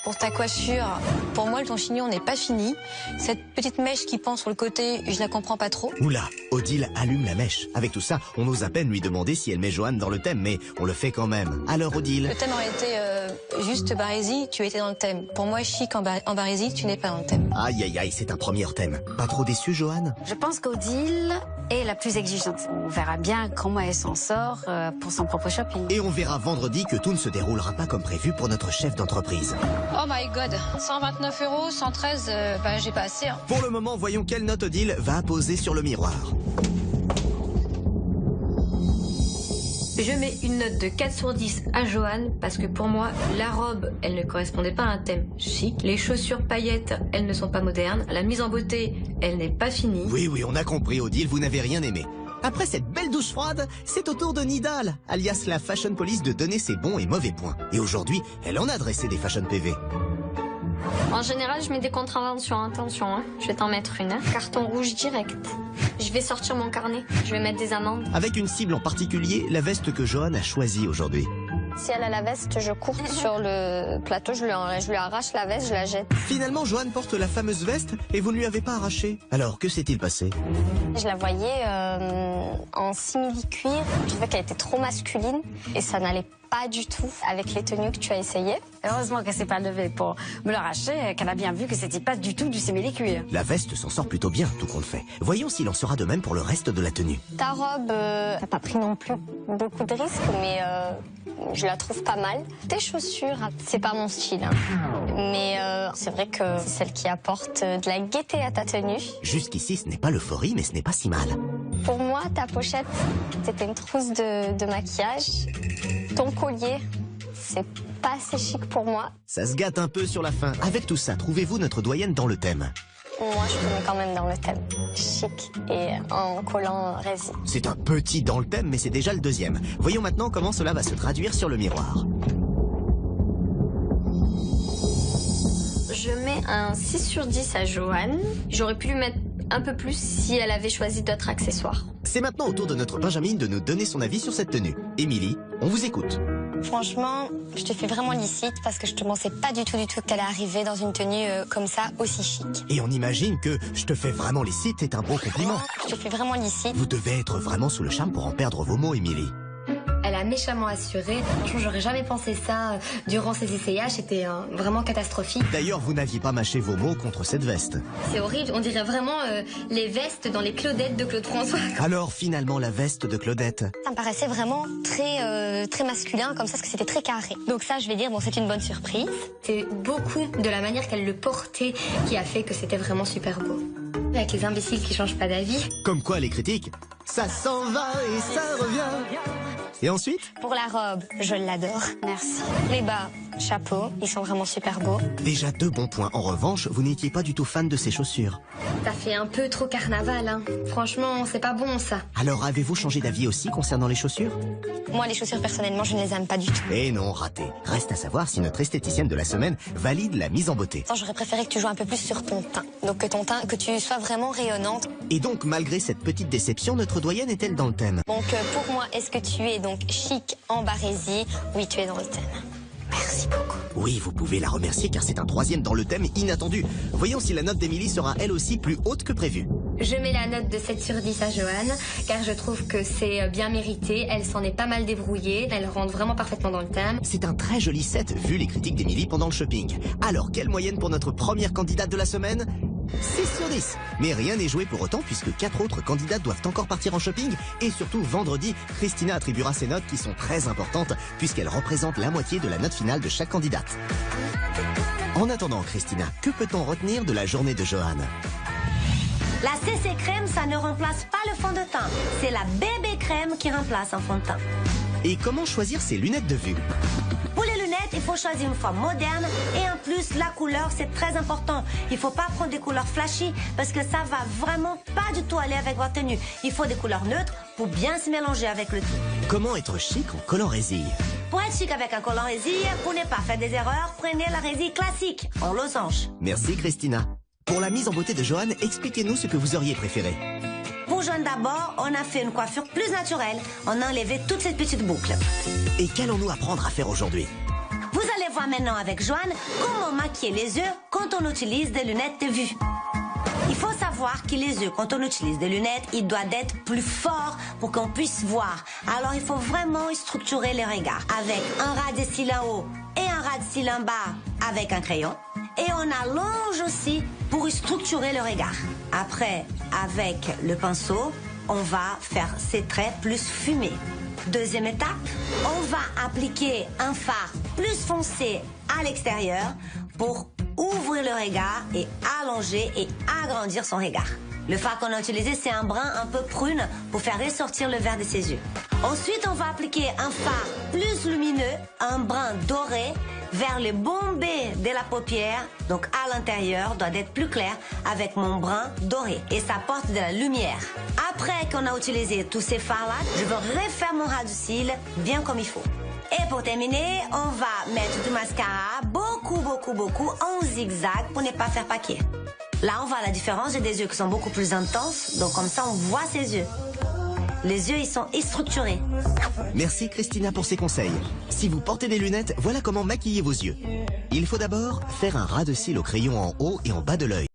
Speaker 5: Pour ta coiffure, pour moi, ton chignon n'est pas fini. Cette petite mèche qui pend sur le côté, je la comprends pas trop.
Speaker 1: Oula, Odile allume la mèche. Avec tout ça, on ose à peine lui demander si elle met Joanne dans le thème, mais on le fait quand même. Alors, Odile?
Speaker 5: Le thème aurait été juste barésie, tu étais dans le thème. Pour moi, chic en barésie, tu n'es pas dans le thème.
Speaker 1: Aïe, aïe, aïe, c'est un premier thème. Pas trop déçu, Joanne?
Speaker 4: Je pense qu'Odile est la plus exigeante. On verra bien comment elle s'en sort pour son propre shopping.
Speaker 1: Et on verra vendredi que tout ne se déroulera pas comme prévu pour notre chef d'entreprise.
Speaker 5: Oh my god, 129 €, 113, j'ai pas assez. Hein.
Speaker 1: Pour le moment, voyons quelle note Odile va apposer sur le miroir.
Speaker 3: Je mets une note de 4 sur 10 à Joanne parce que pour moi, la robe, elle ne correspondait pas à un thème chic. Les chaussures paillettes, elles ne sont pas modernes. La mise en beauté, elle n'est pas finie.
Speaker 1: Oui, on a compris, Odile, vous n'avez rien aimé. Après cette belle douche froide, c'est au tour de Nidal, alias la Fashion Police, de donner ses bons et mauvais points. Et aujourd'hui, elle en a dressé des Fashion PV.
Speaker 3: En général, je mets des contraventions, attention, hein. Je vais t'en mettre une. Carton rouge direct. Je vais sortir mon carnet, je vais mettre des amendes.
Speaker 1: Avec une cible en particulier, la veste que Joanne a choisie aujourd'hui.
Speaker 5: Si elle a la veste, je cours sur le plateau, je lui arrache la veste, je la jette.
Speaker 1: Finalement, Joanne porte la fameuse veste et vous ne lui avez pas arraché. Alors, que s'est-il passé?
Speaker 5: Je la voyais en simili-cuir. Je trouvais qu'elle était trop masculine et ça n'allait pas du tout avec les tenues que tu as essayées.
Speaker 4: Heureusement qu'elle s'est pas levée pour me l'arracher, qu'elle a bien vu que c'était pas du tout du simili-cuir.
Speaker 1: La veste s'en sort plutôt bien, tout compte fait. Voyons s'il en sera de même pour le reste de la tenue.
Speaker 5: Ta robe, t'as pas pris non plus beaucoup de risques, mais je la trouve pas mal. Tes chaussures, c'est pas mon style, hein. Mais c'est vrai que c'est celle qui apporte de la gaieté à ta tenue.
Speaker 1: Jusqu'ici, ce n'est pas l'euphorie, mais ce n'est pas si mal.
Speaker 5: Pour moi, ta pochette, c'était une trousse de maquillage. Ton collier, c'est pas assez chic pour moi.
Speaker 1: Ça se gâte un peu sur la fin. Avec tout ça, trouvez-vous notre doyenne dans le thème?
Speaker 5: Moi, je te mets quand même dans le thème. Chic et en collant résine.
Speaker 1: C'est un petit dans le thème, mais c'est déjà le deuxième. Voyons maintenant comment cela va se traduire sur le miroir.
Speaker 3: Je mets un 6 sur 10 à Joanne. J'aurais pu lui mettre un peu plus si elle avait choisi d'autres accessoires.
Speaker 1: C'est maintenant au tour de notre Benjamin de nous donner son avis sur cette tenue. Émilie, on vous écoute.
Speaker 5: Franchement, je te fais vraiment licite parce que je te pensais pas du tout que t'allais arriver dans une tenue comme ça, aussi chic.
Speaker 1: Et on imagine que je te fais vraiment licite est un beau compliment.
Speaker 5: Je te fais vraiment licite.
Speaker 1: Vous devez être vraiment sous le charme pour en perdre vos mots, Émilie.
Speaker 10: Elle a méchamment assuré. Franchement, j'aurais jamais pensé ça durant ces essayages. C'était vraiment catastrophique.
Speaker 1: D'ailleurs, vous n'aviez pas mâché vos mots contre cette veste.
Speaker 10: C'est horrible. On dirait vraiment les vestes dans les Claudettes de Claude François.
Speaker 1: Alors, finalement, la veste de Claudette.
Speaker 5: Ça me paraissait vraiment très masculin, comme ça, parce que c'était très carré. Donc ça, je vais dire, bon, c'est une bonne surprise.
Speaker 10: C'est beaucoup de la manière qu'elle le portait qui a fait que c'était vraiment super beau. Avec les imbéciles qui changent pas d'avis.
Speaker 1: Comme quoi, les critiques, ça s'en va et ça revient. Et ensuite?
Speaker 5: Pour la robe, je l'adore. Merci. Les bas, chapeau, ils sont vraiment super beaux.
Speaker 1: Déjà 2 bons points. En revanche, vous n'étiez pas du tout fan de ces chaussures.
Speaker 10: Ça fait un peu trop carnaval, hein. Franchement, c'est pas bon, ça.
Speaker 1: Alors, avez-vous changé d'avis aussi concernant les chaussures?
Speaker 5: Moi, les chaussures, personnellement, je ne les aime pas du tout.
Speaker 1: Eh non, raté. Reste à savoir si notre esthéticienne de la semaine valide la mise en beauté.
Speaker 5: J'aurais préféré que tu joues un peu plus sur ton teint. Donc que tu sois vraiment rayonnante.
Speaker 1: Et donc, malgré cette petite déception, notre doyenne est-elle dans le thème?
Speaker 5: Donc, pour moi, est-ce que tu es donc chic en barésie? Oui, tu es dans le thème. Merci beaucoup.
Speaker 1: Oui, vous pouvez la remercier car c'est un 3e dans le thème inattendu. Voyons si la note d'Émilie sera elle aussi plus haute que prévu.
Speaker 10: Je mets la note de 7 sur 10 à Joanne, car je trouve que c'est bien mérité. Elle s'en est pas mal débrouillée. Elle rentre vraiment parfaitement dans le thème.
Speaker 1: C'est un très joli set, vu les critiques d'Émilie pendant le shopping. Alors, quelle moyenne pour notre première candidate de la semaine? 6 sur 10. Mais rien n'est joué pour autant puisque 4 autres candidates doivent encore partir en shopping. Et surtout, vendredi, Christina attribuera ses notes qui sont très importantes puisqu'elles représentent la moitié de la note finale de chaque candidate. En attendant, Christina, que peut-on retenir de la journée de Joanne?
Speaker 2: La CC crème, ça ne remplace pas le fond de teint. C'est la bébé crème qui remplace un fond de teint.
Speaker 1: Et comment choisir ses lunettes de vue?
Speaker 2: Pour les lunettes, il faut choisir une forme moderne et en plus, la couleur, c'est très important. Il faut pas prendre des couleurs flashy parce que ça va vraiment pas du tout aller avec votre tenue. Il faut des couleurs neutres pour bien se mélanger avec le tout.
Speaker 1: Comment être chic en collant résille?
Speaker 2: Pour être chic avec un collant résille, pour ne pas faire des erreurs, prenez la résille classique en losange.
Speaker 1: Merci Christina. Pour la mise en beauté de Joanne, expliquez-nous ce que vous auriez préféré.
Speaker 2: Pour Joanne d'abord, on a fait une coiffure plus naturelle. On a enlevé toutes ces petites boucles.
Speaker 1: Et qu'allons-nous apprendre à faire aujourd'hui?
Speaker 2: Vous allez voir maintenant avec Joanne comment maquiller les yeux quand on utilise des lunettes de vue. Il faut savoir que les yeux, quand on utilise des lunettes, ils doivent être plus forts pour qu'on puisse voir. Alors il faut vraiment structurer les regards avec un ras de cils en haut et un ras de cils en bas avec un crayon. Et on allonge aussi pour structurer le regard. Après, avec le pinceau, on va faire ces traits plus fumés. Deuxième étape, on va appliquer un fard plus foncé à l'extérieur pour ouvrir le regard et allonger et agrandir son regard. Le fard qu'on a utilisé, c'est un brun un peu prune pour faire ressortir le vert de ses yeux. Ensuite, on va appliquer un fard plus lumineux, un brun doré, vers les bombées de la paupière. Donc à l'intérieur, doit être plus clair avec mon brun doré. Et ça porte de la lumière. Après qu'on a utilisé tous ces fards-là, je veux refaire mon ras de cils bien comme il faut. Et pour terminer, on va mettre du mascara, beaucoup en zigzag pour ne pas faire paquet. Là, on voit la différence. J'ai des yeux qui sont beaucoup plus intenses, donc comme ça, on voit ses yeux. Les yeux, ils sont structurés.
Speaker 1: Merci Christina pour ces conseils. Si vous portez des lunettes, voilà comment maquiller vos yeux. Il faut d'abord faire un ras de cils au crayon en haut et en bas de l'œil.